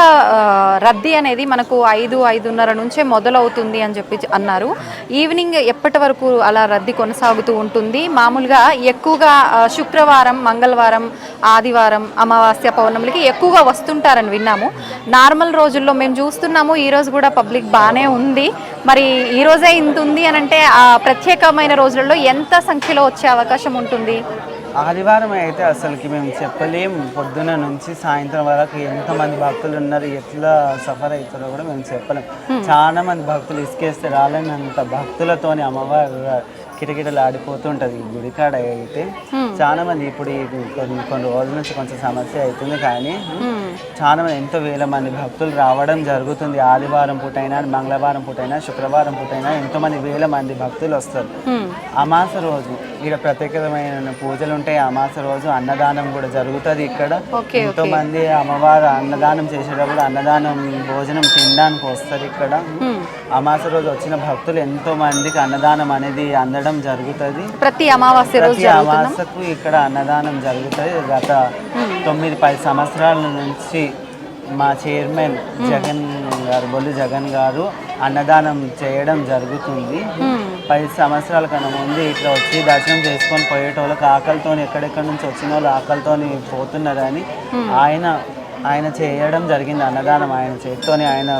రద్దీ అనేది మనకు 5-5:30 నుంచే మొదలవుతుంది అని చెప్పి అన్నారు. ఈవినింగ్ ఎప్పటి వరకు అలా రద్దీ కొనసాగుతూ ఉంటుంది? మామూలుగా ఎక్కువగా శుక్రవారం, మంగళవారం, ఆదివారం, అమావాస్య, పౌర్ణమికి ఎక్కువగా వస్తుంటారని విన్నాము. నార్మల్ రోజుల్లో మేము చూస్తున్నాము, ఈరోజు కూడా పబ్లిక్ బాగానే ఉంది. మరి ఈ రోజే ఇంత ఉంది అని అంటే ఆ ప్రత్యేకమైన రోజులలో ఎంత సంఖ్యలో వచ్చే అవకాశం ఉంటుంది? ఆదివారం అయితే అసలుకి మేము చెప్పలేము. పొద్దున నుంచి సాయంత్రం వరకు ఎంతమంది భక్తులు ఉన్నారు, ఎట్లా సఫర్ అవుతారో కూడా మేము చెప్పలేము. చాలా మంది భక్తులు ఇసుకేస్తే రాలేనంత భక్తులతోని అమ్మవారు కిటకిటలు ఆడిపోతుంటుంది ఈ గుడికాడ. అయితే చాలా మంది ఇప్పుడు కొన్ని రోజుల నుంచి కొంచెం సమస్య అవుతుంది, కానీ చాలా మంది ఎంతో వేల మంది భక్తులు రావడం జరుగుతుంది. ఆదివారం పూటైనా, మంగళవారం పూటైనా, శుక్రవారం పూటైనా ఎంతోమంది వేల మంది భక్తులు వస్తారు. అమాస రోజు ఇక్కడ ప్రత్యేకమైన పూజలు ఉంటాయి. అమాస రోజు అన్నదానం కూడా జరుగుతుంది ఇక్కడ. ఎంతో మంది అమ్మవారు అన్నదానం చేసేటప్పుడు అన్నదానం భోజనం తినడానికి వస్తారు ఇక్కడ. అమాస రోజు వచ్చిన భక్తులు ఎంతో మందికి అన్నదానం అనేది అందడం జరుగుతుంది. ప్రతి అమావాస్యకు ఇక్కడ అన్నదానం జరుగుతుంది. గత 9-10 సంవత్సరాల నుంచి మా చైర్మన్ జగన్ గారు, బొల్లి జగన్ గారు అన్నదానం చేయడం జరుగుతుంది. 10 సంవత్సరాల కన్నా ముందు ఇట్లా వచ్చి దర్శనం చేసుకొని పోయేటోళ్ళకి ఆకలితో, ఎక్కడెక్కడి నుంచి వచ్చిన వాళ్ళు ఆకలితో పోతున్నారని ఆయన చేయడం జరిగింది. అన్నదానం ఆయన చేతితోని ఆయన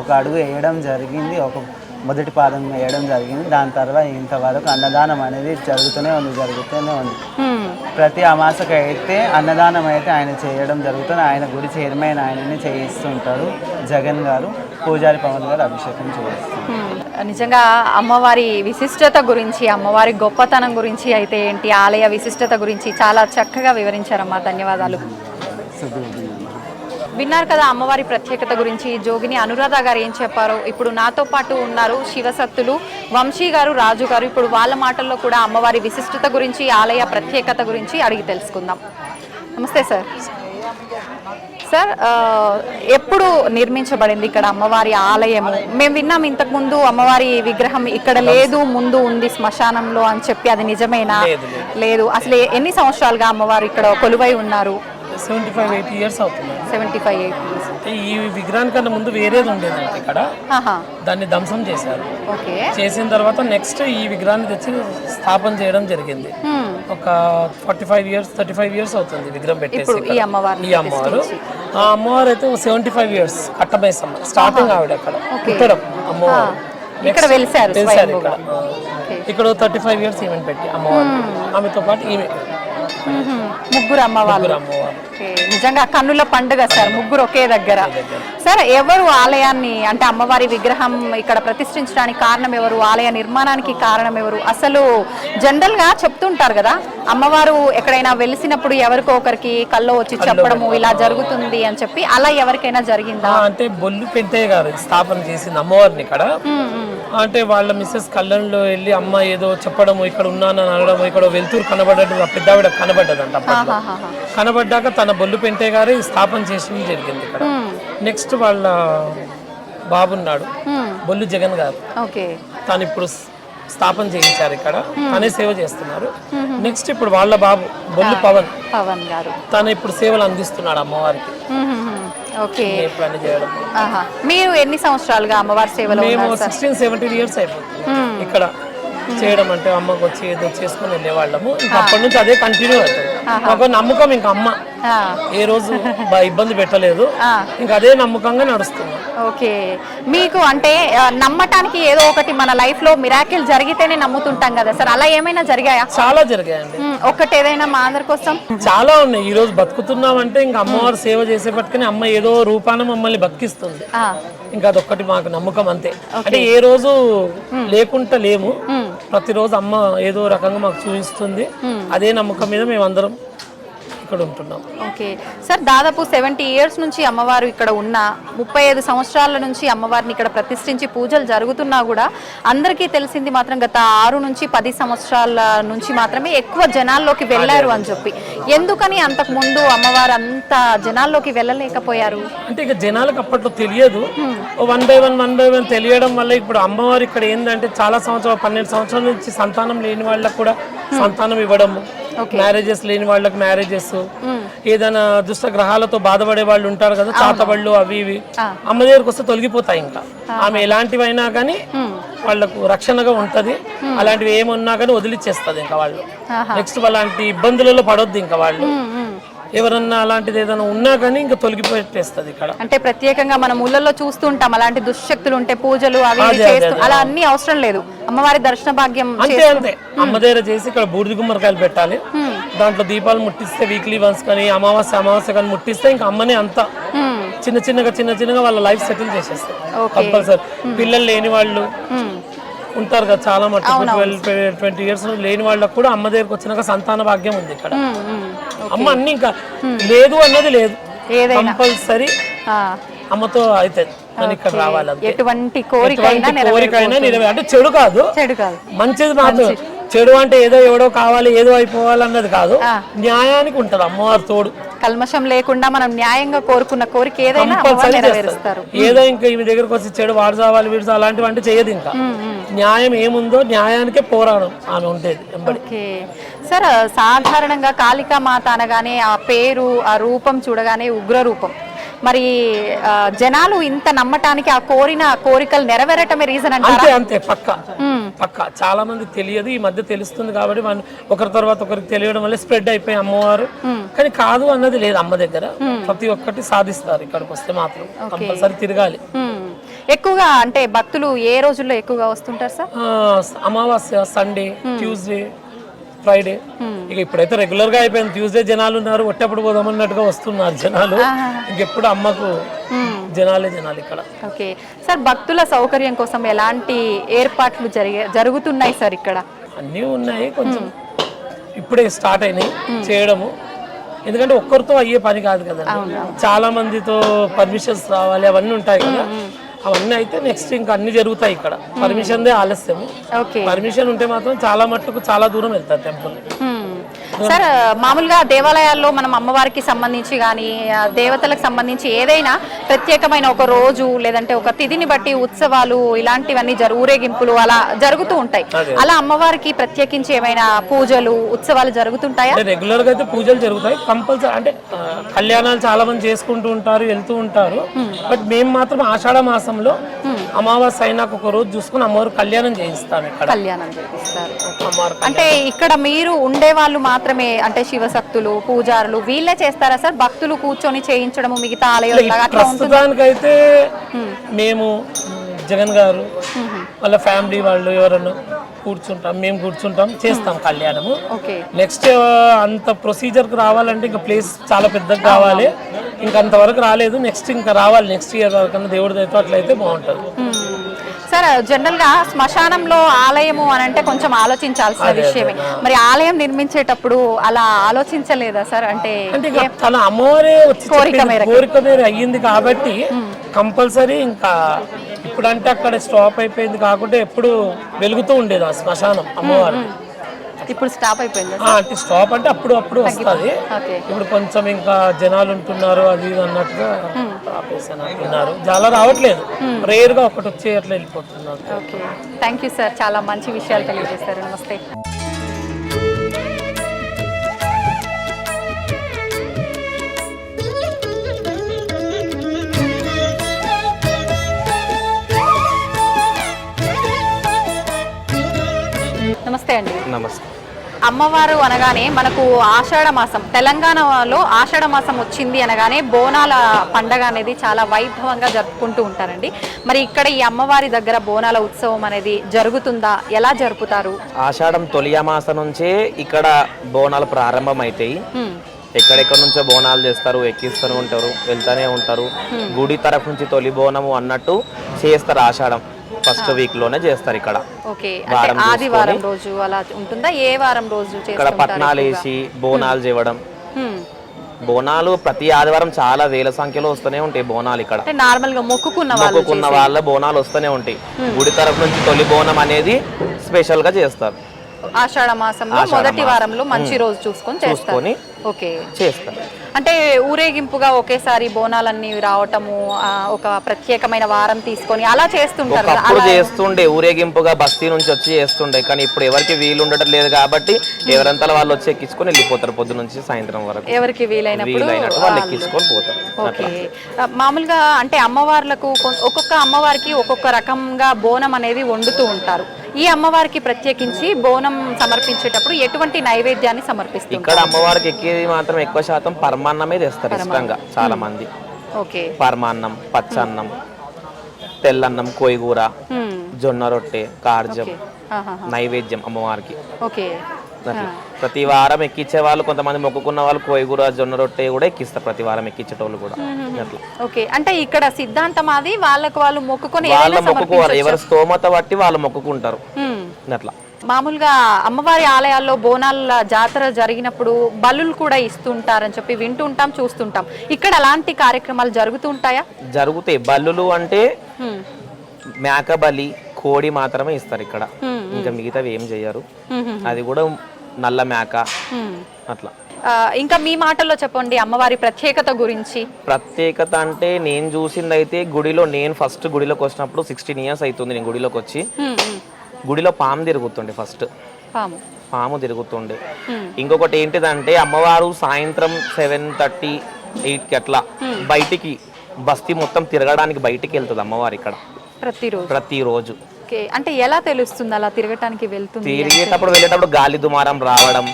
ఒక అడుగు వేయడం జరిగింది, ఒక మొదటి పాదం వేయడం జరిగింది. దాని తర్వాత ఇంతవరకు అన్నదానం అనేది జరుగుతూనే ఉంది. ప్రతి అమాసకు అయితే అన్నదానం అయితే ఆయన చేయడం జరుగుతుంది. ఆయన గుడి చైర్మన్ ఆయనని చేయిస్తుంటారు జగన్ గారు. పూజారి పవన్ గారు అభిషేకం చేయిస్తారు. నిజంగా అమ్మవారి విశిష్టత గురించి, అమ్మవారి గొప్పతనం గురించి అయితే ఏంటి, ఆలయ విశిష్టత గురించి చాలా చక్కగా వివరించారమ్మా. ధన్యవాదాలు. విన్నారు కదా అమ్మవారి ప్రత్యేకత గురించి. జోగిని అనురాధ గారు ఏం చెప్పారో. ఇప్పుడు నాతో పాటు ఉన్నారు శివసత్తులు వంశీ గారు, రాజు గారు. ఇప్పుడు వాళ్ళ మాటల్లో కూడా అమ్మవారి విశిష్టత గురించి, ఆలయ ప్రత్యేకత గురించి అడిగి తెలుసుకుందాం. నమస్తే సార్. సార్, ఎప్పుడు నిర్మించబడింది ఇక్కడ అమ్మవారి ఆలయము? మేము విన్నాం ఇంతకుముందు అమ్మవారి విగ్రహం ఇక్కడ లేదు, ముందు ఉంది శ్మశానంలో అని చెప్పి. అది నిజమేనా? లేదు. అసలు ఎన్ని సంవత్సరాలుగా అమ్మవారు ఇక్కడ కొలువై ఉన్నారు? 75-80 years అవుతుంది. 75-80 years. ఈ విగ్రహానికన్నా ముందు వేరేది ఉండేదండి ఇక్కడ. దాన్ని ధ్వంసం చేశారు. చేసిన తర్వాత నెక్స్ట్ ఈ విగ్రహాన్ని తెచ్చి స్థాపన చేయడం జరిగింది. ఒక 35 years అవుతుంది విగ్రహం పెట్టేసి. ఈ అమ్మవారు ఆ అమ్మవారు అయితే 75 years కట్టమైసమ్మ. స్టార్టింగ్ ఆవిడ అక్కడ పుట్టడం అమ్మవారు ఇక్కడ వెలిసారు. ఇక్కడ 35 years ఈమెను పెట్టి అమ్మవారు, ఆమెతో పాటు ఈమె ముగ్గురు అమ్మవారు. నిజంగా కన్నుల పండుగ సార్, ముగ్గురు ఒకే దగ్గర. సార్, ఎవరు ఆలయాన్ని అంటే అమ్మవారి విగ్రహం ఇక్కడ ప్రతిష్ఠించడానికి కారణం ఎవరు? ఆలయ నిర్మాణానికి కారణం ఎవరు? అసలు జనరల్ గా చెప్తుంటారు కదా, అమ్మవారు ఎక్కడైనా వెలిసినప్పుడు ఎవరికో ఒకరికి కల్లో వచ్చి చెప్పడము ఇలా జరుగుతుంది అని చెప్పి. అలా ఎవరికైనా జరిగిందా? అంటే బొల్లు పెంటయ్య గారు స్థాపన చేసింది అమ్మవారిని ఇక్కడ. అంటే వాళ్ళ మిస్సెస్ కళ్ళంలో వెళ్ళి అమ్మ ఏదో చెప్పడము, ఇక్కడ ఉన్నానని అనడము, ఇక్కడ వెళ్తూరు కనబడ్డట్టు పెద్ద ఆవిడ కనబడ్డదంట. అప్పట్లో కనబడ్డాక తన బొల్లు పెంటయ్య గారే స్థాపన చేసి జరిగింది ఇక్కడ. నెక్స్ట్ వాళ్ళ బాబున్నాడు బొల్లు జగన్ గారు, తను ఇప్పుడు స్థాపన చేయించారు ఇక్కడ. తనే సేవ చేస్తున్నారు. నెక్స్ట్ ఇప్పుడు వాళ్ళ బాబు బొల్లు పవన్ గారు, తను ఇప్పుడు సేవలు అందిస్తున్నాడు అమ్మవారికి. మీరు ఎన్ని సంవత్సరాలుగా అమ్మవారి సేవలో? మేము 16-17 years అయిపోతుంది ఇక్కడ. చేయడం అంటే అమ్మకు వచ్చి ఏదో చేసుకుని వెళ్ళేవాళ్ళము ఇంకా అప్పటి నుంచి అదే కంటిన్యూ అవుతుంది ఒక నమ్మకం ఇంకా అమ్మ ఆ, ఏ రోజు ఇబ్బంది పెట్టలేదు ఇంకా అదే నమ్మకంగా నడుస్తుంది. ఓకే. మీకు అంటే నమ్మటానికి ఏదో ఒకటి మన లైఫ్ లో మిరాకిల్ జరిగితేనే నమ్ముతుంటాం కదా సార్, అలా ఏమైనా జరిగాయా? చాలా జరిగాయండి. ఒక్కటి ఏదైనా మా అందరి కోసం. చాలా ఉన్నాయి. ఈ రోజు బతుకుతున్నామంటే ఇంకా అమ్మవారు సేవ చేసేపట్టుకుని అమ్మ ఏదో రూపాన మమ్మల్ని బతికిస్తుంది. ఆ, ఇంకా అదొక్కటి మాకు నమ్మకం అంతే. అంటే ఏ రోజు లేకుండా లేము, ప్రతిరోజు అమ్మ ఏదో రకంగా మాకు చూపిస్తుంది. అదే నమ్మకం మీద మేము అందరం ఇక్కడ ఉంటున్నాం. ఓకే సార్, దాదాపు 70 years నుంచి అమ్మవారు ఇక్కడ ఉన్న 35 సంవత్సరాల నుంచి అమ్మవారిని ఇక్కడ ప్రతిష్ఠించి పూజలు జరుగుతున్నా కూడా అందరికీ తెలిసింది మాత్రం గత 6 నుంచి 10 సంవత్సరాల నుంచి మాత్రమే ఎక్కువ జనాల్లోకి వెళ్ళారు అని చెప్పి. ఎందుకని అంతకు ముందు అమ్మవారు అంత జనాల్లోకి వెళ్ళలేకపోయారు? అంటే ఇక జనాలకు అప్పట్లో తెలియదు, వన్ బై వన్ తెలియడం వల్ల ఇప్పుడు అమ్మవారు ఇక్కడ ఏంటంటే చాలా సంవత్సరాలు 12 సంవత్సరాల నుంచి సంతానం లేని వాళ్ళకు కూడా సంతానం ఇవ్వడము, మ్యారేజెస్ లేని వాళ్ళకి మ్యారేజెస్, ఏదైనా దుష్ట గ్రహాలతో బాధపడే వాళ్ళు ఉంటారు కదా, చాతబళ్ళు అవి ఇవి అమ్మ దగ్గరకు వస్తే తొలగిపోతాయి. ఇంకా ఆమె ఎలాంటివైనా కానీ వాళ్ళకు రక్షణగా ఉంటది. అలాంటివి ఏమున్నా కానీ వదిలిచ్చేస్తుంది ఇంకా వాళ్ళు. నెక్స్ట్ అలాంటి ఇబ్బందులలో పడొద్దు ఇంకా వాళ్ళు. ఎవరన్నా అలాంటిది ఏదైనా ఉన్నా కానీ ఇంకా తొలగిపోయేస్తుంది ఇక్కడ. అంటే ప్రత్యేకంగా మనం ఊళ్ళల్లో చూస్తుంటాం అలాంటి దుశ్శక్తులు ఉంటే పూజలు అవి ఇవి చేస్తూ, అలా అన్ని అవసరం లేదు. అమ్మవారి దర్శన భాగ్యం అంతే అంతే. అమ్మ దగ్గర చేసి ఇక్కడ బూడిద గుమ్మడికాయలు పెట్టాలి, దాంట్లో దీపాలు ముట్టిస్తే వీక్లీ వన్స్ కానీ అమావాస్య కానీ ముట్టిస్తే ఇంకా అమ్మనే అంతా చిన్న చిన్నగా వాళ్ళ లైఫ్ సెటిల్ చేసేస్తారు కంపల్సరీ. పిల్లలు లేని వాళ్ళు ఉంటారు కదా చాలా మటుకు, 12-20 years లేని వాళ్ళకు కూడా అమ్మ దగ్గరకు వచ్చినాక సంతాన భాగ్యం ఉంది ఇక్కడ. అమ్మ అన్ని ఇంకా లేదు అన్నది లేదు, కంపల్సరీ అమ్మతో అవుతుంది. ఇక్కడ రావాలి ఎటువంటి కోరికైనా నెరవేరు. అంటే చెడు కాదు, మంచిది మాత్రం. చెడు అంటే ఏదో ఎవడో కావాలి ఏదో అయిపోవాలి అన్నది కాదు, న్యాయానికి ఉంటది అమ్మవారు తోడు. కల్మషం లేకుండా మనం న్యాయంగా కోరుకున్న కోరిక ఏదైనా నెరవేరుస్తారు. ఏదో ఇంకా ఈమె దగ్గరకు వచ్చి చెడు వాడు చావాలి వీడు అలాంటివి అంటే చేయదు. ఇంకా న్యాయం ఏముందో న్యాయానికే పోరాడం ఆమె ఉండేది. ఓకే సార్, సాధారణంగా కాళికా మాత అనగానే ఆ పేరు ఆ రూపం చూడగానే ఉగ్ర రూపం. మరి జనాలు ఇంత నమ్మటానికి ఆ కోరిన కోరికలు నెరవేరటమే రీజన్ అంటే అంతే పక్క చాలా మంది తెలియదు, ఈ మధ్య తెలుస్తుంది కాబట్టి ఒకరి తర్వాత ఒకరికి తెలియడం వల్ల స్ప్రెడ్ అయిపోయి అమ్మవారు. కానీ కాదు అన్నది లేదు అమ్మ దగ్గర, ప్రతి ఒక్కటి సాధిస్తారు. ఇక్కడికి వస్తే మాత్రం కంపల్సరీ తిరగాలి. ఎక్కువగా అంటే భక్తులు ఏ రోజుల్లో ఎక్కువగా వస్తుంటారు సార్? అమావాస్య, సండే, ట్యూస్డే, ఫ్రైడే. ఇక ఇప్పుడైతే రెగ్యులర్ గా అయిపోయింది. ట్యూస్డే జనాలు ఉన్నారు, ఒట్టప్పుడు పోదామన్నట్టుగా వస్తున్నారు జనాలు. ఇంకెప్పుడు అమ్మకు జనాలు ఇక్కడ. ఓకే సార్, భక్తుల సౌకర్యం కోసం ఎలాంటి ఏర్పాట్లు జరుగుతున్నాయి సార్ ఇక్కడ? అన్నీ ఉన్నాయి, కొంచెం ఇప్పుడే స్టార్ట్ అయినాయి చేయడము. ఎందుకంటే ఒక్కరితో అయ్యే పని కాదు కదా, చాలా మందితో పర్మిషన్స్ రావాలి, అవన్నీ ఉంటాయి కదా. అవన్నీ అయితే నెక్స్ట్ ఇంకా అన్ని జరుగుతాయి ఇక్కడ. పర్మిషన్ దే ఆలస్యం, పర్మిషన్ ఉంటే మాత్రం చాలా మట్టుకు చాలా దూరం వెళ్తారు టెంపుల్. సార్, మామూలుగా దేవాలయాల్లో మనం అమ్మవారికి సంబంధించి కానీ దేవతలకు సంబంధించి ఏదైనా ప్రత్యేకమైన ఒక రోజు లేదంటే ఒక తిథిని బట్టి ఉత్సవాలు ఇలాంటివన్నీ ఊరేగింపులు అలా జరుగుతూ ఉంటాయి. అలా అమ్మవారికి ప్రత్యేకించి ఏమైనా పూజలు ఉత్సవాలు జరుగుతుంటాయా? రెగ్యులర్ గా అయితే పూజలు జరుగుతాయి కంపల్సరీ. అంటే కళ్యాణాలు చాలా మంది చేసుకుంటూ ఉంటారు, వెళ్తూ ఉంటారు. బట్ మేము మాత్రం ఆషాఢ మాసంలో అమావాస్య అయినాక ఒక రోజు చూసుకుని అమ్మవారు కళ్యాణం చేయిస్తాం. ఇక్కడ కళ్యాణం చేయిస్తారు. అంటే ఇక్కడ మీరు ఉండే వాళ్ళు మాత్రమే అంటే శివశక్తులు పూజారులు వీళ్ళే చేస్తారా సార్? భక్తులు కూర్చొని చేయించడము మిగతా ఆలయాలు? ప్రస్తుతానికైతే మేము జగన్ గారు వాళ్ళ ఫ్యామిలీ వాళ్ళు ఎవరన్నా మేము కూర్చుంటాం చేస్తాం కళ్యాణము. నెక్స్ట్ అంత ప్రొసీజర్కి రావాలంటే ఇంకా ప్లేస్ చాలా పెద్దగా కావాలి, ఇంకా అంతవరకు రాలేదు. నెక్స్ట్ ఇంకా రావాలి, నెక్స్ట్ ఇయర్ వరకు దేవుడి దయతో అట్లయితే బాగుంటుంది. సార్, జనరల్ గా శ్మశానంలో ఆలయము అని అంటే కొంచెం ఆలోచించాల్సిన విషయమే. మరి ఆలయం నిర్మించేటప్పుడు అలా ఆలోచించలేదా సార్? అంటే తన అమ్మవారే కోరిక మేర అయ్యింది కాబట్టి కంపల్సరీ. ఇంకా ఇప్పుడంటే అక్కడ స్టాప్ అయిపోయింది కాకుండా ఎప్పుడు వెలుగుతూ ఉండేది ఆ శ్మశానం అమ్మవారు. ఇప్పుడు స్టాప్ అయిపోయింది అంటే స్టాప్ అంటే అప్పుడు వస్తుంది. ఇప్పుడు కొంచెం ఇంకా జనాలు ఉంటున్నారు అది అన్నట్టుగా ఆపేసానంటున్నారు, చాలా రావట్లేదు, రేర్ గా ఒకటి వచ్చి అట్లా వెళ్ళిపోతున్నారు. థ్యాంక్ యూ సార్, చాలా మంచి విషయాలు తెలియజేస్తారు. నమస్తే. నమస్కారం. అమ్మవారు అనగానే మనకు ఆషాఢ మాసం, తెలంగాణలో ఆషాఢ మాసం వచ్చింది అనగానే బోనాల పండగ అనేది చాలా వైభవంగా జరుపుకుంటూ ఉంటారండి. మరి ఇక్కడ ఈ అమ్మవారి దగ్గర బోనాల ఉత్సవం అనేది జరుగుతుందా, ఎలా జరుపుతారు? ఆషాఢం తొలి అమాస నుంచే ఇక్కడ బోనాలు ప్రారంభమవుతాయి. ఎక్కడెక్కడ నుంచో బోనాలు చేస్తారు, ఎక్కిస్తూనే ఉంటారు, వెళ్తూనే ఉంటారు. గుడి తరఫు నుంచి తొలి బోనము అన్నట్టు చేస్తారు. ఆషాఢం ఫస్ట్ వీక్ లోనే చేస్తారు ఇక్కడ. ఓకే, అంటే ఆదివారం రోజు అలా ఉంటుందా? ఏ వారం రోజు ఇక్కడ పట్నాలు వేసి బోనాలు చేయడం. బోనాలు ప్రతి ఆదివారం చాలా వేల సంఖ్యలో వస్తూనే ఉంటాయి బోనాలు ఇక్కడ. నార్మల్ గా మొక్కుకున్న వాళ్ళ బోనాలు వస్తూనే ఉంటాయి. గుడి తరఫు నుంచి తొలి బోనం అనేది స్పెషల్ గా చేస్తారు. ఆషాఢ మాసంలో మొదటి వారంలో మంచి రోజు చూసుకొని చేస్తారు. ఓకే, చేస్తారు. అంటే ఊరేగింపుగా ఒకేసారి బోనాలన్నీ రావటము, ఒక ప్రత్యేకమైన వారం తీసుకొని అలా చేస్తుంటారు కదా. అప్పుడు చేస్తుండే ఊరేగింపుగా బస్తీ నుంచి వచ్చి చేస్తుండే, కానీ ఇప్పుడు ఎవరికి వీలు ఉండటం లేదు కాబట్టి ఎవరంతా వాళ్ళు వచ్చి ఎక్కించుకొని వెళ్ళిపోతారు. పొద్దు నుంచి సాయంత్రం వరకు ఎవరికి వీలైనప్పుడు వాళ్ళు ఎక్కించుకొని పోతారు. ఓకే, మామూలుగా అంటే అమ్మవార్లకు ఒక్కొక్క అమ్మవారికి ఒక్కొక్క రకంగా బోనం అనేది వండుతూ ఉంటారు. ఈ అమ్మవారికి ప్రత్యేకించి బోనం సమర్పించేటప్పుడు ఎటువంటి నైవేద్యాన్ని సమర్పిస్తారు? ఇక్కడ అమ్మవారికి ఎక్కేది మాత్రం ఎక్కువ శాతం పరమాన్నమే తెస్తారు ఇష్టంగా చాలా మంది. ఓకే, పరమాన్నం, పచ్చన్నం, తెల్లన్నం, కోయిగూర, జొన్న రొట్టె, కార్జం నైవేద్యం అమ్మవారికి. ఓకే, ప్రతి వారం ఎక్కించే వాళ్ళు కొంతమంది మొక్కుకున్న వాళ్ళు కోయిగూర, జొన్న రొట్టె కూడా ఎక్కిస్తారు ప్రతి వారం ఎక్కించేటోళ్ళు కూడా. అట్లా. ఓకే, అంటే ఇక్కడ సిద్ధాంతం అది వాళ్ళకు వాళ్ళు మొక్కుకొని మొక్కుకోవాలి, ఎవరి స్తోమత బట్టి వాళ్ళు మొక్కుకుంటారు. అట్లా మామూలుగా అమ్మవారి ఆలయాల్లో బోనాల జాతర జరిగినప్పుడు బలులు కూడా ఇస్తుంటారని చెప్పి వింటుంటాం, చూస్తుంటాం. ఇక్కడ అలాంటి కార్యక్రమాలు జరుగుతూ ఉంటాయా? జరుగుతాయి. బల్లులు అంటే మేక బలి, కోడి మాత్రమే ఇస్తారు ఇక్కడ. ఇంకా మిగతావి ఏం చెయ్యరు. అది కూడా నల్ల మేక అట్లా. ఇంకా మీ మాటల్లో చెప్పండి అమ్మవారి ప్రత్యేకత గురించి. ప్రత్యేకత అంటే నేను చూసింది అయితే గుడిలో, నేను ఫస్ట్ గుడిలోకి వచ్చినప్పుడు 16 years అవుతుంది నేను గుడిలోకి వచ్చి. గుడిలో పాము తిరుగుతుండే. ఫస్ట్ పాము తిరుగుతుండే. ఇంకొకటి ఏంటిదంటే అమ్మవారు సాయంత్రం 7:30, 8కి అట్లా బయటికి బస్తీ మొత్తం తిరగడానికి బయటికి వెళ్తుంది అమ్మవారు ఇక్కడ ప్రతిరోజు. అంటే ఎలా తెలుస్తుంది అలా తిరగటానికి వెళ్తుంది? తిరిగేటప్పుడు వెళ్ళేటప్పుడు గాలి దుమారం రావడం,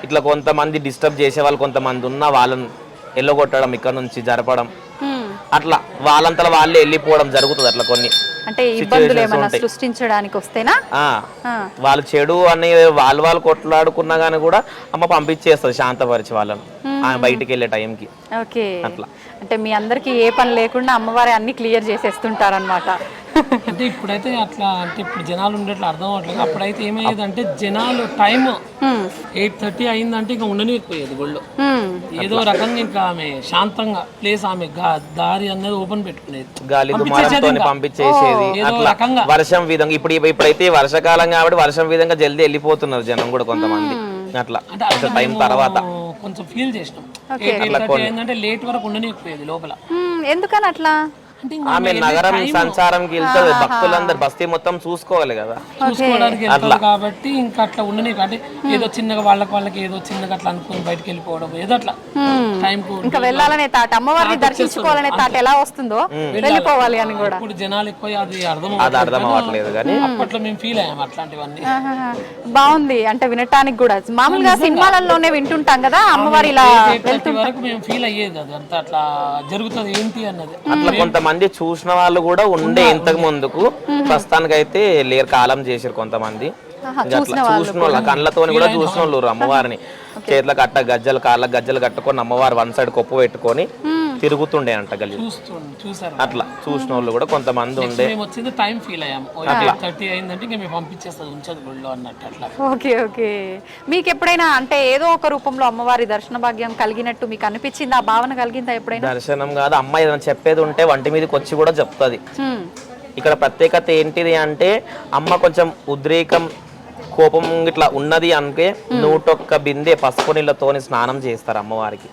ఇట్లా కొంతమంది డిస్టర్బ్ చేసే వాళ్ళు కొంతమంది ఉన్న వాళ్ళని ఎల్లగొట్టడం, ఇక్కడ నుంచి జరపడం, అట్లా వాళ్ళంతా వాళ్ళే వెళ్ళిపోవడం జరుగుతుంది. అట్లా కొన్ని అంటే ఇబ్బందులు ఏమైనా సృష్టించడానికి వస్తేనా వాళ్ళు చెడు అని వాళ్ళు కొట్లాడుకున్నా గానీ కూడా అమ్మ పంపించేస్తుంది శాంతపరిచి వాళ్ళని బయటికి వెళ్ళే టైంకి. ఓకే, అట్లా. అంటే మీ అందరికి ఏ పని లేకుండా అమ్మవారి అన్ని క్లియర్ చేసేస్తుంటారన్నమాట. అంటే ఇప్పుడైతే అట్లా, అంటే ఇప్పుడు జనాలు ఉండేట్లు అర్థం అవట్లేదు. అప్పుడైతే ఏమయ్యేది అంటే జనాలు టైం 8:30 అయిందంటే ఇంకా ఉండనిపోయేది గుళ్ళో. ఏదో రకంగా ఇంకా ఆమె శాంతంగా ప్లేస్, ఆమె దారి అనేది ఓపెన్ పెట్టుకునేది, గాలి దుమారంతో పంపించేసేది. అట్లా వర్షం విధంగా ఇప్పుడైతే వర్షాకాలం కాబట్టి వర్షం విధంగా జల్దీ వెళ్ళిపోతున్నారు జనం కూడా కొంతమంది. అట్లా టైం తర్వాత కొంచెం ఫీల్ చేసినాం. 8:30 అయిందంటే లేట్ వరకు ఉండనిపోయేది లోపల. ఎందుకని అట్లా? ఆమె నగరం సంచారంకి వెళ్తుంది, భక్తులందరూ బస్తీ మొత్తం చూసుకోవాలి కదా, చూసుకోవడానికి వెళ్తారు కాబట్టి ఇంకా అట్లా ఉండని. అంటే ఏదో చిన్నగా వాళ్ళకి ఏదో చిన్నగా అట్లా అనుకుని బయటకు వెళ్ళిపోవడం, ఏదో అట్లా టైం ఇంకా వెళ్ళాలనే తాట, అమ్మవారిని దర్శించుకోవాలనే తాట ఎలా వస్తుందో వెళ్ళిపోవాలి అని కూడా. ఇప్పుడు జనాలు ఎక్కువ అది అర్థం అవ్వట్లేదు కానీ అప్పట్లో మేము ఫీల్ అయ్యాం అట్లాంటివన్నీ. బాగుంది, అంటే వినటానికి కూడా. మామూలుగా సినిమాలలోనే వింటుంటాం కదా అమ్మవారి ఇలా వెళ్తుంటే వరకు మేము ఫీల్ అయ్యేది అది అంతా అట్లా జరుగుతుంది ఏంటి అన్నది. అట్లా మంది చూసిన వాళ్ళు కూడా ఉండే ఇంతకు ముందుకు. ప్రస్తుతానికి అయితే లేరు, కాలం చేసారు కొంతమంది. చూసిన వాళ్ళ కళ్ళతో కూడా చూసిన వాళ్ళు అమ్మవారిని చేతులకు అట్ట గజ్జలు, కాళ్ళకు గజ్జలు కట్టుకొని అమ్మవారు వన్ సైడ్ కొప్పు పెట్టుకొని తిరుగుతుండే అంట గల్లి. అట్లా చూసిన వాళ్ళు కూడా కొంతమంది ఉండే. టైం ఫీల్ అయ్యాము 8:30 అయిందంటే ఇంకా మేము పంపించేస్తుంది ఉంచదు గుళ్ళో అన్నట్టు అట్లా. Okay, okay. మీకు ఎప్పుడైనా అంటే ఏదో ఒక రూపంలో అమ్మవారి దర్శన భాగ్యం కలిగినట్టు మీకు అనిపించింది, ఆ భావన కలిగిందా ఎప్పుడైనా? దర్శనం కాదు, అమ్మ ఏదైనా చెప్పేది ఉంటే వంటి మీదకి వచ్చి కూడా చెప్తుంది. ఇక్కడ ప్రత్యేకత ఏంటిది అంటే అమ్మ కొంచెం ఉద్రేకం, కోపం ఇట్లా ఉన్నది అంటే 101 బిందె పసుపు నీళ్ళతోని స్నానం చేస్తారు అమ్మవారికి.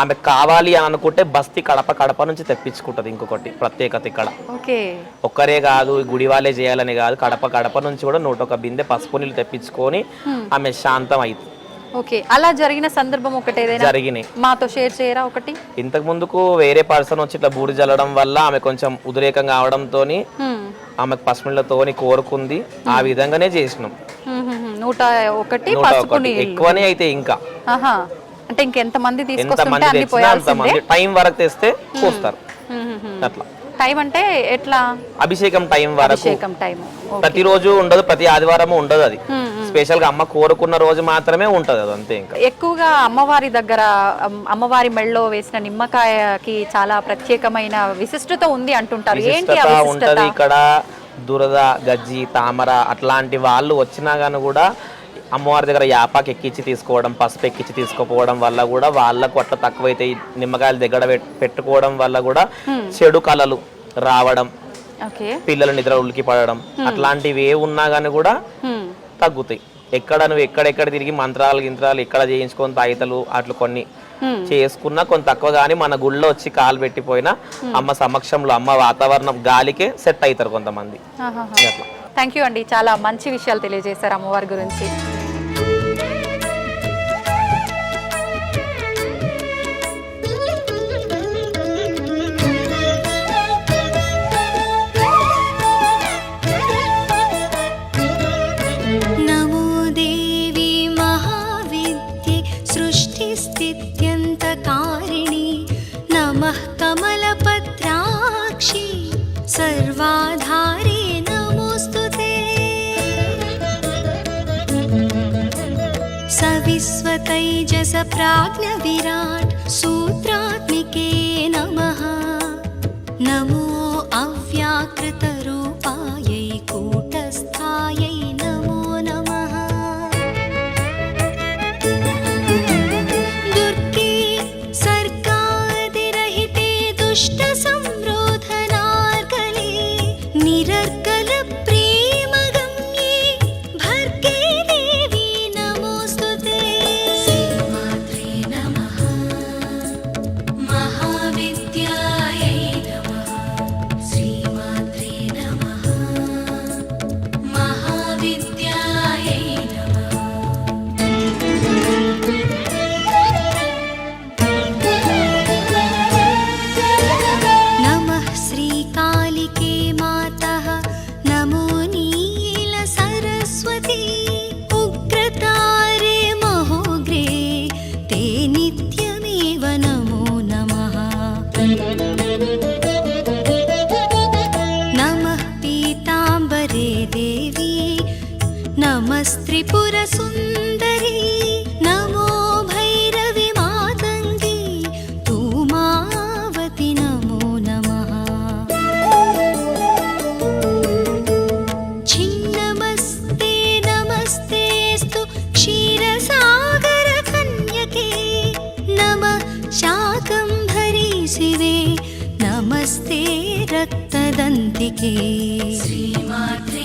ఆమె కావాలి అని అనుకుంటే బస్తీ కడప నుంచి తెప్పించుకుంటది. ఇంకొకటి ప్రత్యేకత ఇక్కడ, ఒక్కరే కాదు గుడి వాళ్ళే చేయాలని కాదు, కడప నుంచి కూడా 101 బిందె పసుపు నీళ్ళు తెప్పించుకొని ఆమె శాంతం అవుతుంది. ఓకే, అలా జరిగిన సందర్భం ఒకటి జరిగినాయి మాతో షేర్ చేయరా ఒకటి? ఇంతకు ముందుకు వేరే పర్సన్ వచ్చి ఇట్లా బూడి జల్లడం వల్ల ఆమె కొంచెం ఉద్రేకంగా అవడంతో ఆమెకు పసుపులతోని కోరుకుంది, ఆ విధంగానే చేసినాం. 101 పసుపు నీళ్ళు. ఎక్కువనే అయితే ఇంకా ఆహా. అంటే ఇంకెంత మంది ఎంత తీసుకొస్తుంటే మంది అన్ని తెచ్చినా అంత పోయాల్సిందే. మంది టైం వరకు తెస్తే పోస్తారు అట్లా. టైం అంటే ఎట్లా? అభిషేకం టైం వరకు అభిషేకం టైం. ప్రతిరోజు ఉండదు, ప్రతి ఆదివారం ఉండదు. అది స్పెషల్ గా అమ్మ కోరుకున్న రోజు మాత్రమే ఉంటది అది, అంతే. ఇంకా ఎక్కువగా అమ్మవారి దగ్గర అమ్మవారి మెళ్ళలో వేసిన నిమ్మకాయకి చాలా ప్రత్యేకమైన విశిష్టత ఉంది అంటుంటారు. ఏంటి ఆ విశిష్టత విశిష్టత? ఉంటది ఇక్కడ. దురద, గజ్జి, తామర అట్లాంటి వాళ్ళు వచ్చినా గానీ కూడా అమ్మవారి దగ్గర యాపాకి ఎక్కించి తీసుకోవడం, పసుపు ఎక్కించి తీసుకోపోవడం వల్ల కూడా వాళ్ళకు అట్లా తక్కువైతే నిమ్మకాయలు దగ్గర పెట్టుకోవడం వల్ల కూడా చెడు కళలు రావడం, పిల్లలు నిద్ర ఉలికి పడడం అట్లాంటివి ఏ ఉన్నా గానీ కూడా తగ్గుతాయి. నువ్వు ఎక్కడెక్కడ తిరిగి మంత్రాలు గింత్రాలు ఎక్కడ చేయించుకొని తాయితలు అట్లు కొన్ని చేసుకున్నా కొంత తక్కువ, కానీ మన గుళ్ళో వచ్చి కాలు పెట్టిపోయినా అమ్మ సమక్షంలో అమ్మ వాతావరణం గాలికే సెట్ అవుతారు కొంతమంది. అట్లా. థ్యాంక్ యూ అండి, చాలా మంచి విషయాలు తెలియజేశారు అమ్మవారి గురించి. నమో దేవి మహావిద్యే సృష్టిస్థిత్యంతకారిణి నమః కమలపత్రాక్షి సర్వాధారే నమోస్తుతే సవిశ్వతైజస ప్రాజ్ఞ విరాట్ సూత్రాత్మికే నమః నమో అవ్యాకృత రూపాయై కూటస్థాయై నమో నమః దుర్గే సర్గాదిరహితే దుష్ట సంరోధనార్గలే నిరర్గల ప్రేమగమ్యే భర్గే దేవి నమోస్తుతే శ్రీమాత్రే నమః మహావిద్యాయై నమః శ్రీమాత్రే నమః మహావిద్యాయై నమః నమః శ్రీకాళికే మాతః నమో నీల సరస్వతి ఉగ్రతారే మహోగ్రే తే నిత్యమేవ నమో నమః నమః పీతాంబరే దేవి నమస్త్రిపురసుందరి నమో భైరవి మాతంగి ధూమావతి నమో నమః ఛిన్నమస్తే నమస్తేస్తు క్షీరసాగర కన్యకే నమః శాకంభరీ శివే నమస్తే రక్తదంతికే శ్రీమాత్రే